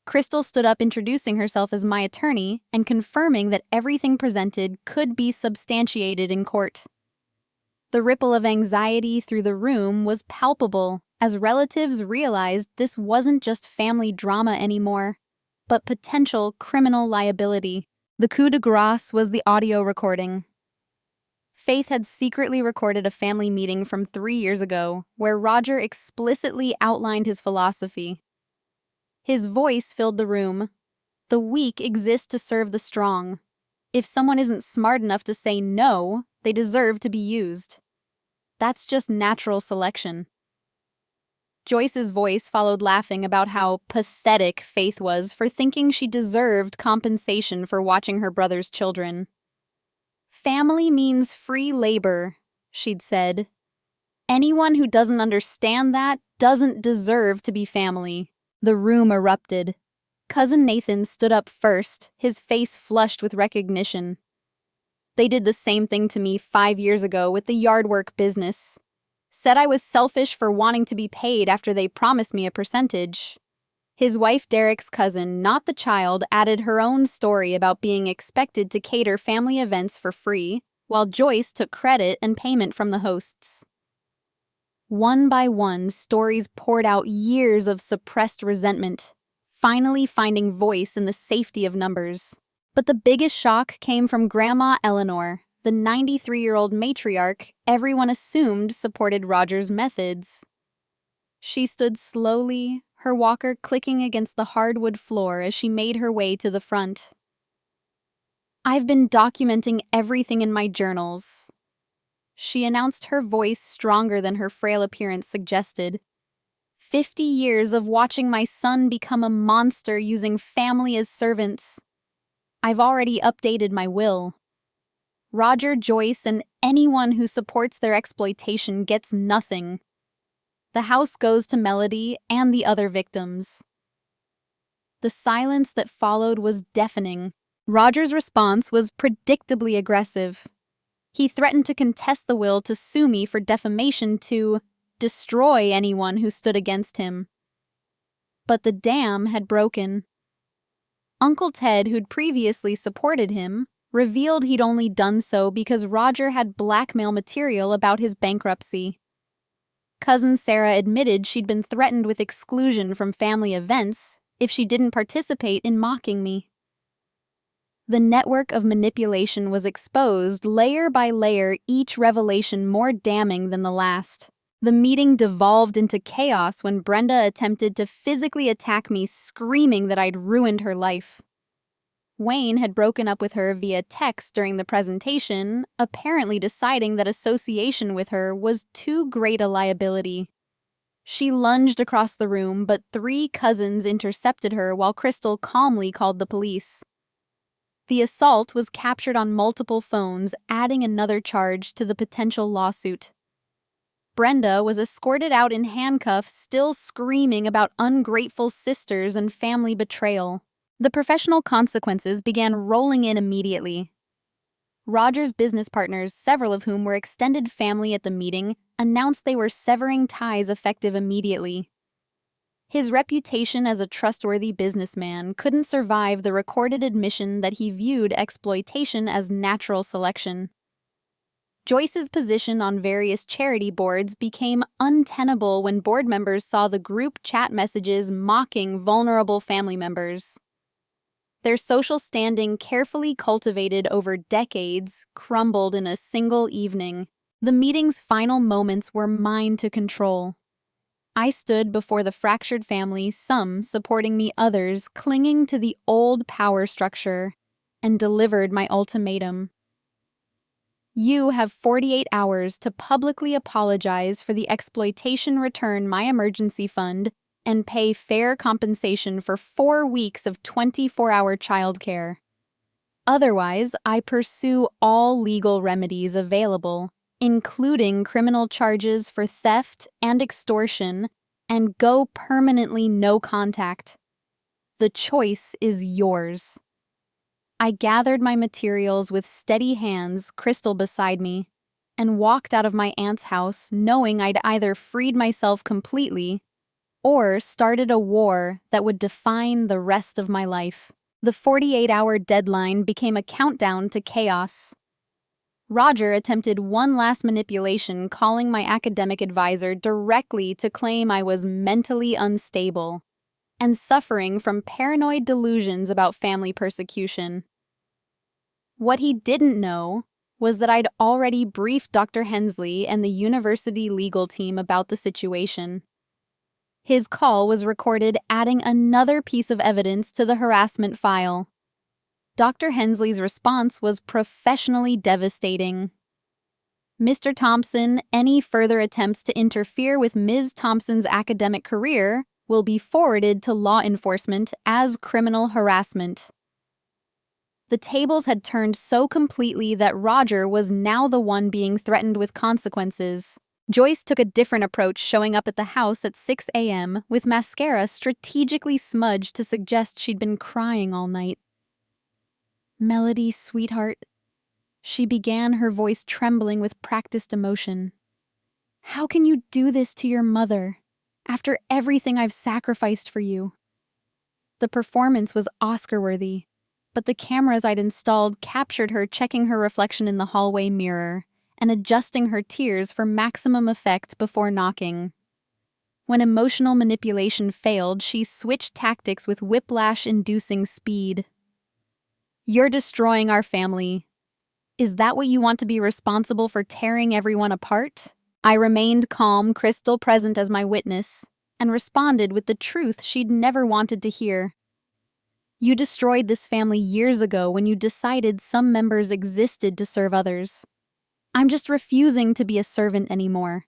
Speaker 1: Crystal stood up, introducing herself as my attorney and confirming that everything presented could be substantiated in court. The ripple of anxiety through the room was palpable as relatives realized this wasn't just family drama anymore, but potential criminal liability. The coup de grace was the audio recording. Faith had secretly recorded a family meeting from 3 years ago where Roger explicitly outlined his philosophy. His voice filled the room. The weak exist to serve the strong. If someone isn't smart enough to say no, they deserve to be used. That's just natural selection. Joyce's voice followed, laughing about how pathetic Faith was for thinking she deserved compensation for watching her brother's children. "Family means free labor," she'd said. "Anyone who doesn't understand that doesn't deserve to be family." The room erupted. Cousin Nathan stood up first, his face flushed with recognition. "They did the same thing to me 5 years ago with the yard work business. Said I was selfish for wanting to be paid after they promised me a percentage." His wife, Derek's cousin, not the child, added her own story about being expected to cater family events for free, while Joyce took credit and payment from the hosts. One by one, stories poured out years of suppressed resentment, finally finding voice in the safety of numbers. But the biggest shock came from Grandma Eleanor, the 93-year-old matriarch everyone assumed supported Roger's methods. She stood slowly, her walker clicking against the hardwood floor as she made her way to the front. "I've been documenting everything in my journals," she announced, her voice stronger than her frail appearance suggested. 50 years of watching my son become a monster using family as servants. I've already updated my will. Roger, Joyce, and anyone who supports their exploitation gets nothing. The house goes to Melody and the other victims. The silence that followed was deafening. Roger's response was predictably aggressive. He threatened to contest the will to sue me for defamation to destroy anyone who stood against him. But the dam had broken. Uncle Ted, who'd previously supported him, revealed he'd only done so because Roger had blackmail material about his bankruptcy. Cousin Sarah admitted she'd been threatened with exclusion from family events if she didn't participate in mocking me. The network of manipulation was exposed layer by layer, each revelation more damning than the last. The meeting devolved into chaos when Brenda attempted to physically attack me, screaming that I'd ruined her life. Wayne had broken up with her via text during the presentation, apparently deciding that association with her was too great a liability. She lunged across the room, but 3 cousins intercepted her while Crystal calmly called the police. The assault was captured on multiple phones, adding another charge to the potential lawsuit. Brenda was escorted out in handcuffs, still screaming about ungrateful sisters and family betrayal. The professional consequences began rolling in immediately. Roger's business partners, several of whom were extended family at the meeting, announced they were severing ties effective immediately. His reputation as a trustworthy businessman couldn't survive the recorded admission that he viewed exploitation as natural selection. Joyce's position on various charity boards became untenable when board members saw the group chat messages mocking vulnerable family members. Their social standing, carefully cultivated over decades, crumbled in a single evening. The meeting's final moments were mine to control. I stood before the fractured family, some supporting me, others clinging to the old power structure, and delivered my ultimatum. You have 48 hours to publicly apologize for the exploitation, return my emergency fund, and pay fair compensation for 4 weeks of 24-hour childcare. Otherwise, I pursue all legal remedies available, including criminal charges for theft and extortion, and go permanently no contact. The choice is yours. I gathered my materials with steady hands, Crystal beside me, and walked out of my aunt's house knowing I'd either freed myself completely or started a war that would define the rest of my life. The 48-hour deadline became a countdown to chaos. Roger attempted one last manipulation, calling my academic advisor directly to claim I was mentally unstable and suffering from paranoid delusions about family persecution. What he didn't know was that I'd already briefed Dr. Hensley and the university legal team about the situation. His call was recorded, adding another piece of evidence to the harassment file. Dr. Hensley's response was professionally devastating. Mr. Thompson, any further attempts to interfere with Ms. Thompson's academic career will be forwarded to law enforcement as criminal harassment. The tables had turned so completely that Roger was now the one being threatened with consequences. Joyce took a different approach, showing up at the house at 6 a.m. with mascara strategically smudged to suggest she'd been crying all night. "Melody, sweetheart," she began, her voice trembling with practiced emotion. "How can you do this to your mother, after everything I've sacrificed for you?" The performance was Oscar-worthy, but the cameras I'd installed captured her checking her reflection in the hallway mirror and adjusting her tears for maximum effect before knocking. When emotional manipulation failed, she switched tactics with whiplash-inducing speed. "You're destroying our family. Is that what you want to be responsible for tearing everyone apart?" I remained calm, Crystal present as my witness, and responded with the truth she'd never wanted to hear. "You destroyed this family years ago when you decided some members existed to serve others. I'm just refusing to be a servant anymore."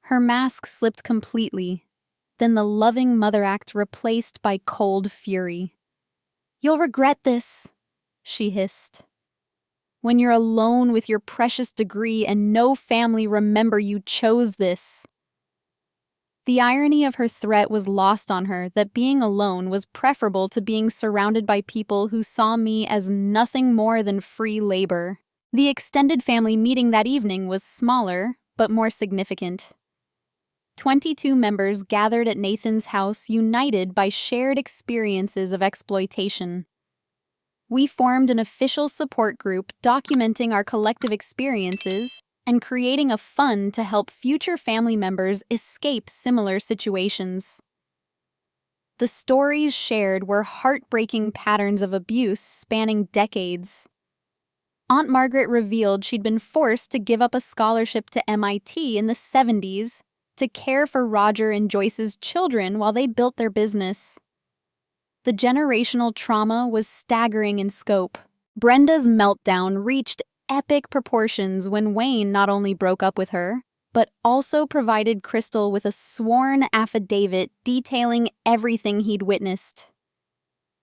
Speaker 1: Her mask slipped completely, then the loving mother act replaced by cold fury. "You'll regret this," she hissed. "When you're alone with your precious degree and no family remember you chose this." The irony of her threat was lost on her that being alone was preferable to being surrounded by people who saw me as nothing more than free labor. The extended family meeting that evening was smaller, but more significant. 22 members gathered at Nathan's house, united by shared experiences of exploitation. We formed an official support group documenting our collective experiences and creating a fund to help future family members escape similar situations. The stories shared were heartbreaking patterns of abuse spanning decades. Aunt Margaret revealed she'd been forced to give up a scholarship to MIT in the 70s to care for Roger and Joyce's children while they built their business. The generational trauma was staggering in scope. Brenda's meltdown reached epic proportions when Wayne not only broke up with her, but also provided Crystal with a sworn affidavit detailing everything he'd witnessed.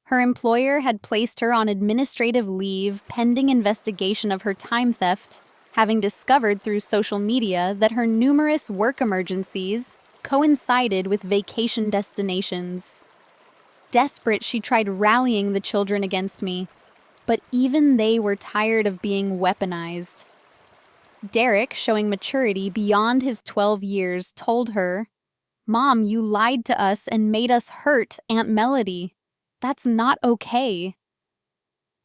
Speaker 1: Her employer had placed her on administrative leave pending investigation of her time theft, having discovered through social media that her numerous work emergencies coincided with vacation destinations. Desperate, she tried rallying the children against me, but even they were tired of being weaponized. Derek, showing maturity beyond his 12 years, told her, "Mom, you lied to us and made us hurt Aunt Melody. That's not okay."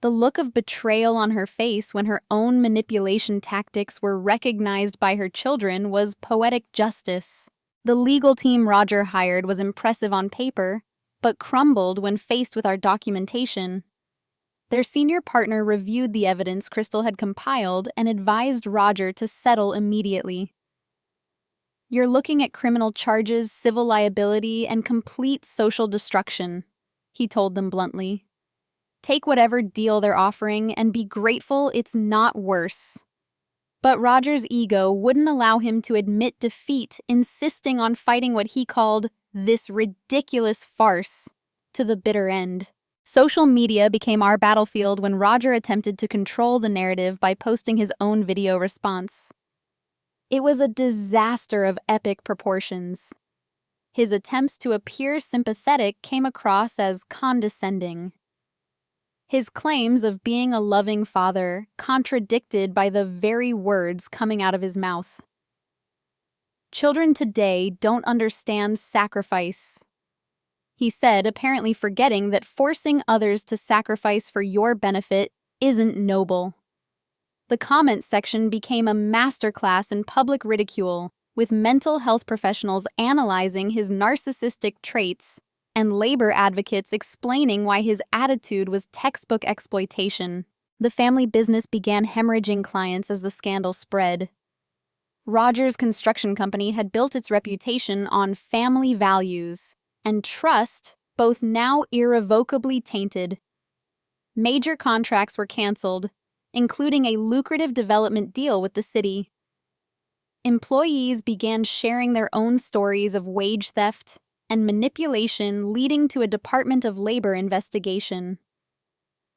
Speaker 1: The look of betrayal on her face when her own manipulation tactics were recognized by her children was poetic justice. The legal team Roger hired was impressive on paper, but crumbled when faced with our documentation. Their senior partner reviewed the evidence Crystal had compiled and advised Roger to settle immediately. "You're looking at criminal charges, civil liability, and complete social destruction," he told them bluntly. "Take whatever deal they're offering and be grateful it's not worse." But Roger's ego wouldn't allow him to admit defeat, insisting on fighting what he called this ridiculous farce to the bitter end. Social media became our battlefield when Roger attempted to control the narrative by posting his own video response. It was a disaster of epic proportions. His attempts to appear sympathetic came across as condescending. His claims of being a loving father contradicted by the very words coming out of his mouth. "Children today don't understand sacrifice," he said, apparently forgetting that forcing others to sacrifice for your benefit isn't noble. The comment section became a masterclass in public ridicule, with mental health professionals analyzing his narcissistic traits and labor advocates explaining why his attitude was textbook exploitation. The family business began hemorrhaging clients as the scandal spread. Roger's construction company had built its reputation on family values and trust, both now irrevocably tainted. Major contracts were canceled, including a lucrative development deal with the city. Employees began sharing their own stories of wage theft and manipulation, leading to a Department of Labor investigation.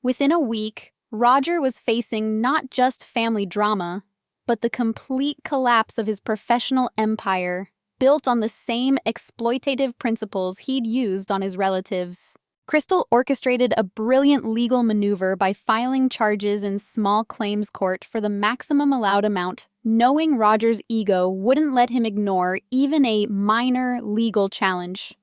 Speaker 1: Within a week, Roger was facing not just family drama, but the complete collapse of his professional empire, built on the same exploitative principles he'd used on his relatives. Crystal orchestrated a brilliant legal maneuver by filing charges in small claims court for the maximum allowed amount, knowing Roger's ego wouldn't let him ignore even a minor legal challenge.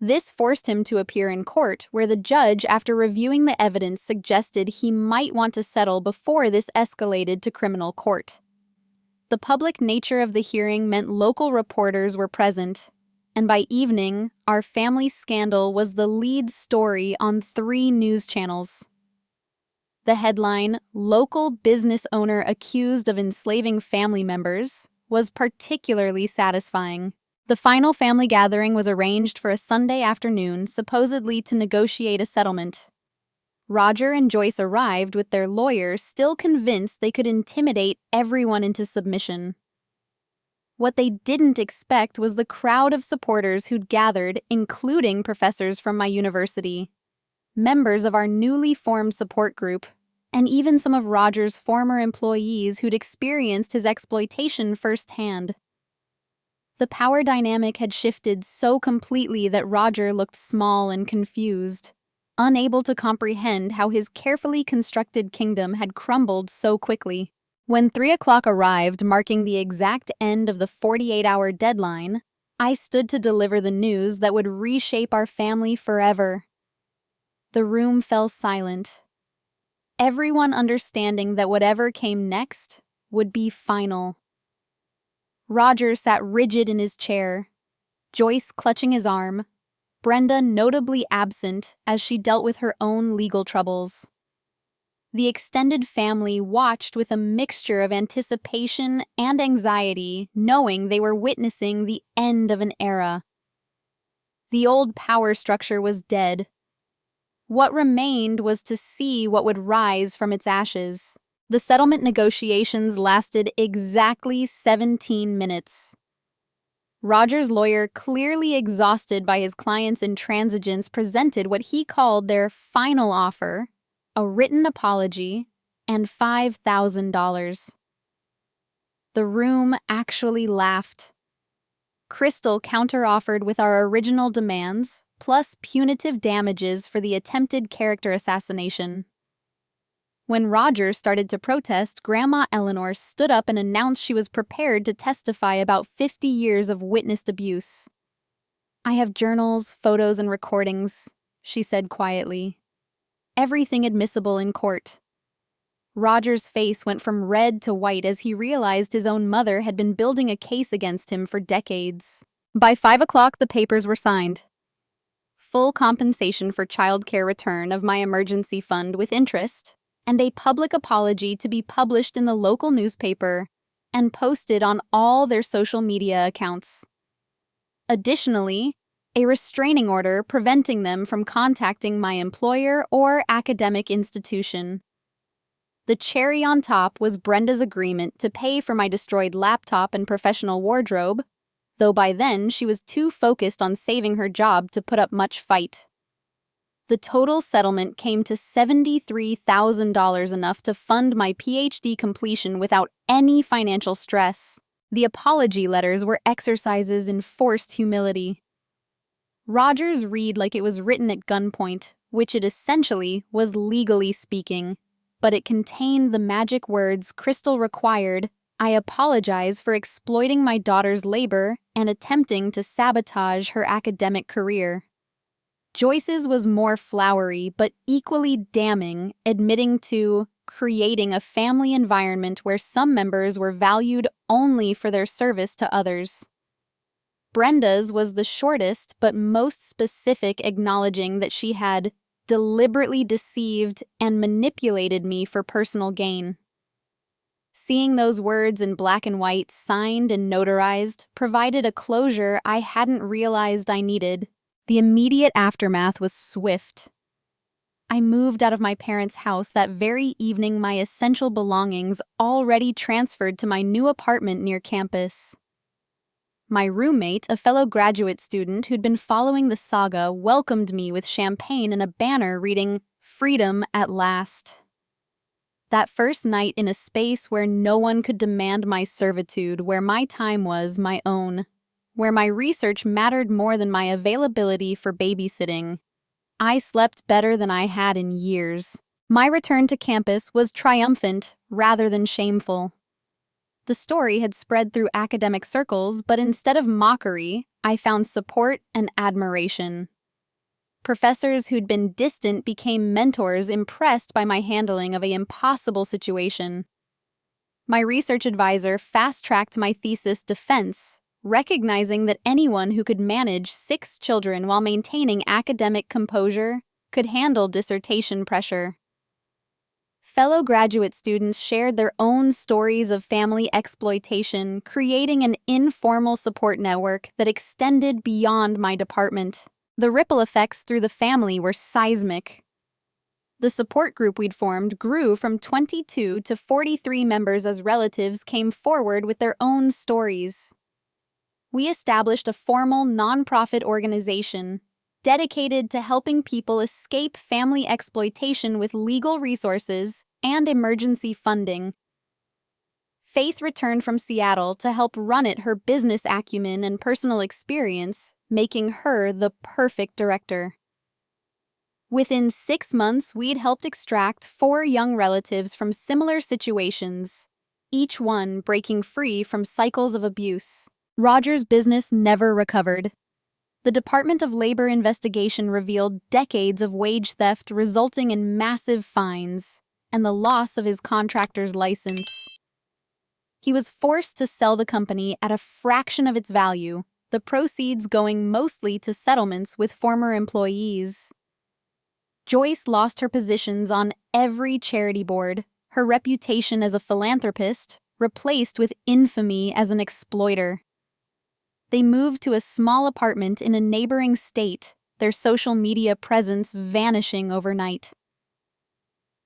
Speaker 1: This forced him to appear in court, where the judge, after reviewing the evidence, suggested he might want to settle before this escalated to criminal court. The public nature of the hearing meant local reporters were present, and by evening, our family scandal was the lead story on 3 news channels. The headline, "Local Business Owner Accused of Enslaving Family Members," was particularly satisfying. The final family gathering was arranged for a Sunday afternoon, supposedly to negotiate a settlement. Roger and Joyce arrived with their lawyers, still convinced they could intimidate everyone into submission. What they didn't expect was the crowd of supporters who'd gathered, including professors from my university, members of our newly formed support group, and even some of Roger's former employees who'd experienced his exploitation firsthand. The power dynamic had shifted so completely that Roger looked small and confused, unable to comprehend how his carefully constructed kingdom had crumbled so quickly. When 3 o'clock arrived, marking the exact end of the 48-hour deadline, I stood to deliver the news that would reshape our family forever. The room fell silent, everyone understanding that whatever came next would be final. Roger sat rigid in his chair, Joyce clutching his arm, Brenda notably absent as she dealt with her own legal troubles. The extended family watched with a mixture of anticipation and anxiety, knowing they were witnessing the end of an era. The old power structure was dead. What remained was to see what would rise from its ashes. The settlement negotiations lasted exactly 17 minutes. Roger's lawyer, clearly exhausted by his client's intransigence, presented what he called their final offer, a written apology, and $5,000. The room actually laughed. Crystal counteroffered with our original demands, plus punitive damages for the attempted character assassination. When Roger started to protest, Grandma Eleanor stood up and announced she was prepared to testify about 50 years of witnessed abuse. "I have journals, photos, and recordings," she said quietly. "Everything admissible in court." Roger's face went from red to white as he realized his own mother had been building a case against him for decades. By 5 o'clock, the papers were signed. Full compensation for childcare return of my emergency fund with interest, and a public apology to be published in the local newspaper and posted on all their social media accounts. Additionally, a restraining order preventing them from contacting my employer or academic institution. The cherry on top was Brenda's agreement to pay for my destroyed laptop and professional wardrobe, though by then she was too focused on saving her job to put up much fight. The total settlement came to $73,000, enough to fund my PhD completion without any financial stress. The apology letters were exercises in forced humility. Roger's read like it was written at gunpoint, which it essentially was legally speaking, but it contained the magic words Crystal required: "I apologize for exploiting my daughter's labor and attempting to sabotage her academic career." Joyce's was more flowery, but equally damning, admitting to creating a family environment where some members were valued only for their service to others. Brenda's was the shortest but most specific, acknowledging that she had deliberately deceived and manipulated me for personal gain. Seeing those words in black and white, signed and notarized, provided a closure I hadn't realized I needed. The immediate aftermath was swift. I moved out of my parents' house that very evening, my essential belongings already transferred to my new apartment near campus. My roommate, a fellow graduate student who'd been following the saga, welcomed me with champagne and a banner reading, "Freedom at last." That first night in a space where no one could demand my servitude, where my time was my own, where my research mattered more than my availability for babysitting, I slept better than I had in years. My return to campus was triumphant rather than shameful. The story had spread through academic circles, but instead of mockery, I found support and admiration. Professors who'd been distant became mentors, impressed by my handling of an impossible situation. My research advisor fast-tracked my thesis defense, recognizing that anyone who could manage 6 children while maintaining academic composure could handle dissertation pressure. Fellow graduate students shared their own stories of family exploitation, creating an informal support network that extended beyond my department. The ripple effects through the family were seismic. The support group we'd formed grew from 22 to 43 members as relatives came forward with their own stories. We established a formal nonprofit organization dedicated to helping people escape family exploitation with legal resources and emergency funding. Faith returned from Seattle to help run it, her business acumen and personal experience, making her the perfect director. Within 6 months, we'd helped extract 4 young relatives from similar situations, each one breaking free from cycles of abuse. Roger's business never recovered. The Department of Labor investigation revealed decades of wage theft resulting in massive fines and the loss of his contractor's license. He was forced to sell the company at a fraction of its value, the proceeds going mostly to settlements with former employees. Joyce lost her positions on every charity board, her reputation as a philanthropist replaced with infamy as an exploiter. They moved to a small apartment in a neighboring state, their social media presence vanishing overnight.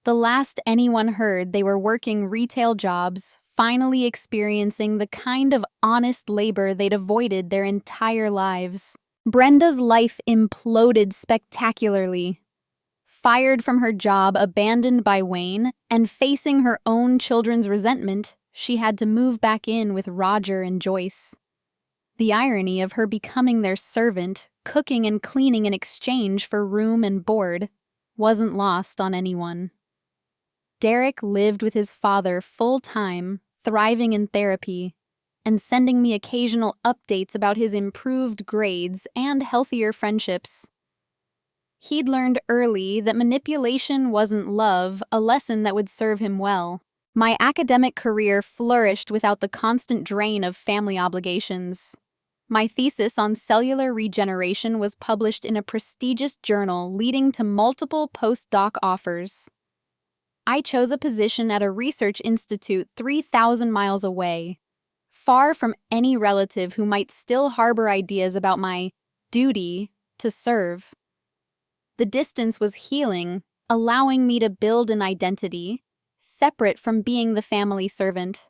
Speaker 1: The last anyone heard, they were working retail jobs, finally experiencing the kind of honest labor they'd avoided their entire lives. Brenda's life imploded spectacularly. Fired from her job, abandoned by Wayne, and facing her own children's resentment, she had to move back in with Roger and Joyce. The irony of her becoming their servant, cooking and cleaning in exchange for room and board, wasn't lost on anyone. Derek lived with his father full-time, thriving in therapy, and sending me occasional updates about his improved grades and healthier friendships. He'd learned early that manipulation wasn't love, a lesson that would serve him well. My academic career flourished without the constant drain of family obligations. My thesis on cellular regeneration was published in a prestigious journal, leading to multiple postdoc offers. I chose a position at a research institute 3,000 miles away, far from any relative who might still harbor ideas about my duty to serve. The distance was healing, allowing me to build an identity, separate from being the family servant.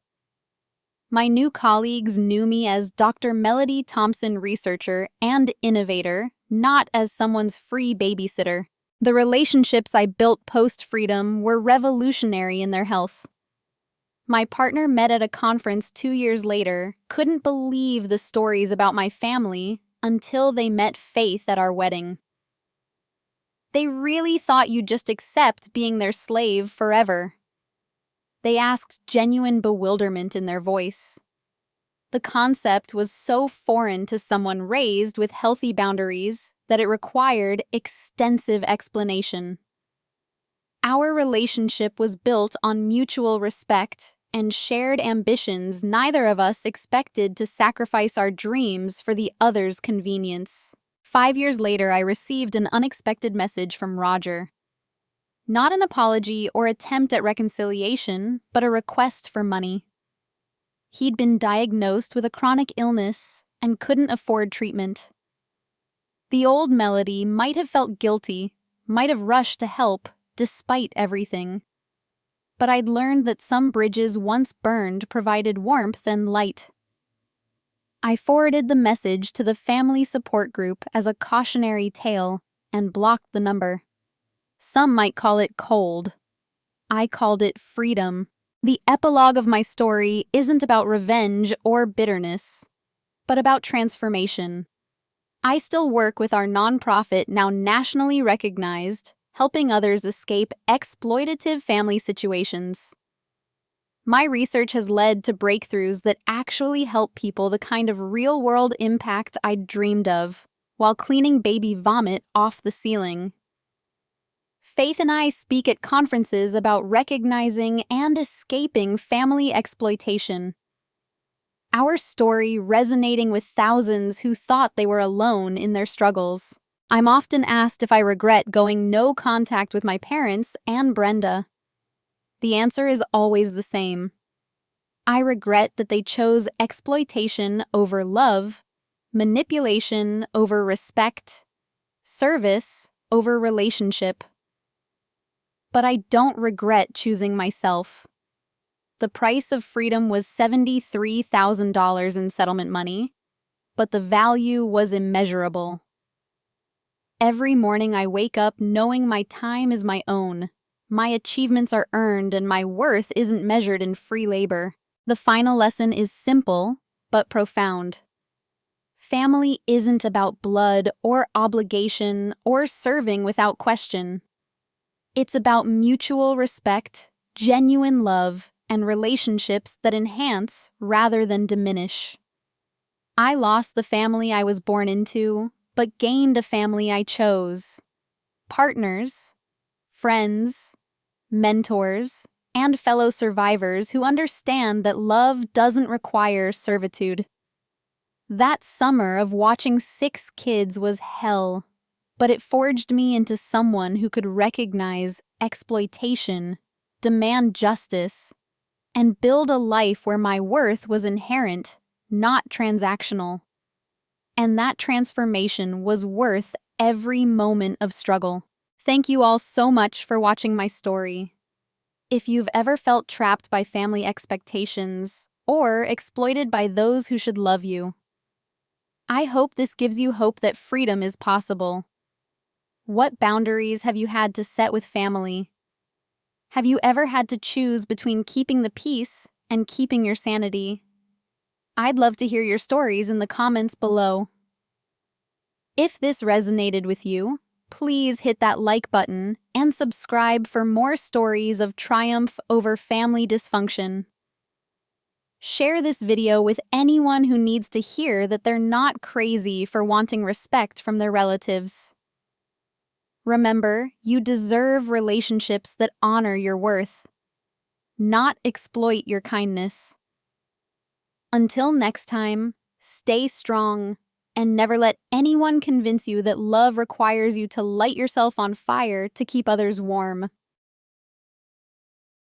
Speaker 1: My new colleagues knew me as Dr. Melody Thompson, researcher and innovator, not as someone's free babysitter. The relationships I built post-freedom were revolutionary in their health. My partner met at a conference 2 years later, couldn't believe the stories about my family until they met Faith at our wedding. They really thought you'd just accept being their slave forever. They asked, genuine bewilderment in their voice. The concept was so foreign to someone raised with healthy boundaries that it required extensive explanation. Our relationship was built on mutual respect and shared ambitions. Neither of us expected to sacrifice our dreams for the other's convenience. 5 years later, I received an unexpected message from Roger. Not an apology or attempt at reconciliation, but a request for money. He'd been diagnosed with a chronic illness and couldn't afford treatment. The old Melody might have felt guilty, might have rushed to help, despite everything. But I'd learned that some bridges once burned provided warmth and light. I forwarded the message to the family support group as a cautionary tale and blocked the number. Some might call it cold. I called it freedom. The epilogue of my story isn't about revenge or bitterness, but about transformation. I still work with our nonprofit, now nationally recognized, helping others escape exploitative family situations. My research has led to breakthroughs that actually help people, the kind of real-world impact I'd dreamed of, while cleaning baby vomit off the ceiling. Faith and I speak at conferences about recognizing and escaping family exploitation. Our story resonating with thousands who thought they were alone in their struggles. I'm often asked if I regret going no contact with my parents and Brenda. The answer is always the same. I regret that they chose exploitation over love, manipulation over respect, service over relationship. But I don't regret choosing myself. The price of freedom was $73,000 in settlement money, but the value was immeasurable. Every morning I wake up knowing my time is my own. My achievements are earned and my worth isn't measured in free labor. The final lesson is simple, but profound. Family isn't about blood or obligation or serving without question. It's about mutual respect, genuine love, and relationships that enhance rather than diminish. I lost the family I was born into, but gained a family I chose. Partners, friends, mentors, and fellow survivors who understand that love doesn't require servitude. That summer of watching 6 kids was hell, but it forged me into someone who could recognize exploitation, demand justice, and build a life where my worth was inherent, not transactional. And that transformation was worth every moment of struggle. Thank you all so much for watching my story. If you've ever felt trapped by family expectations or exploited by those who should love you, I hope this gives you hope that freedom is possible. What boundaries have you had to set with family? Have you ever had to choose between keeping the peace and keeping your sanity? I'd love to hear your stories in the comments below. If this resonated with you, please hit that like button and subscribe for more stories of triumph over family dysfunction. Share this video with anyone who needs to hear that they're not crazy for wanting respect from their relatives. Remember, you deserve relationships that honor your worth, not exploit your kindness. Until next time, stay strong and never let anyone convince you that love requires you to light yourself on fire to keep others warm.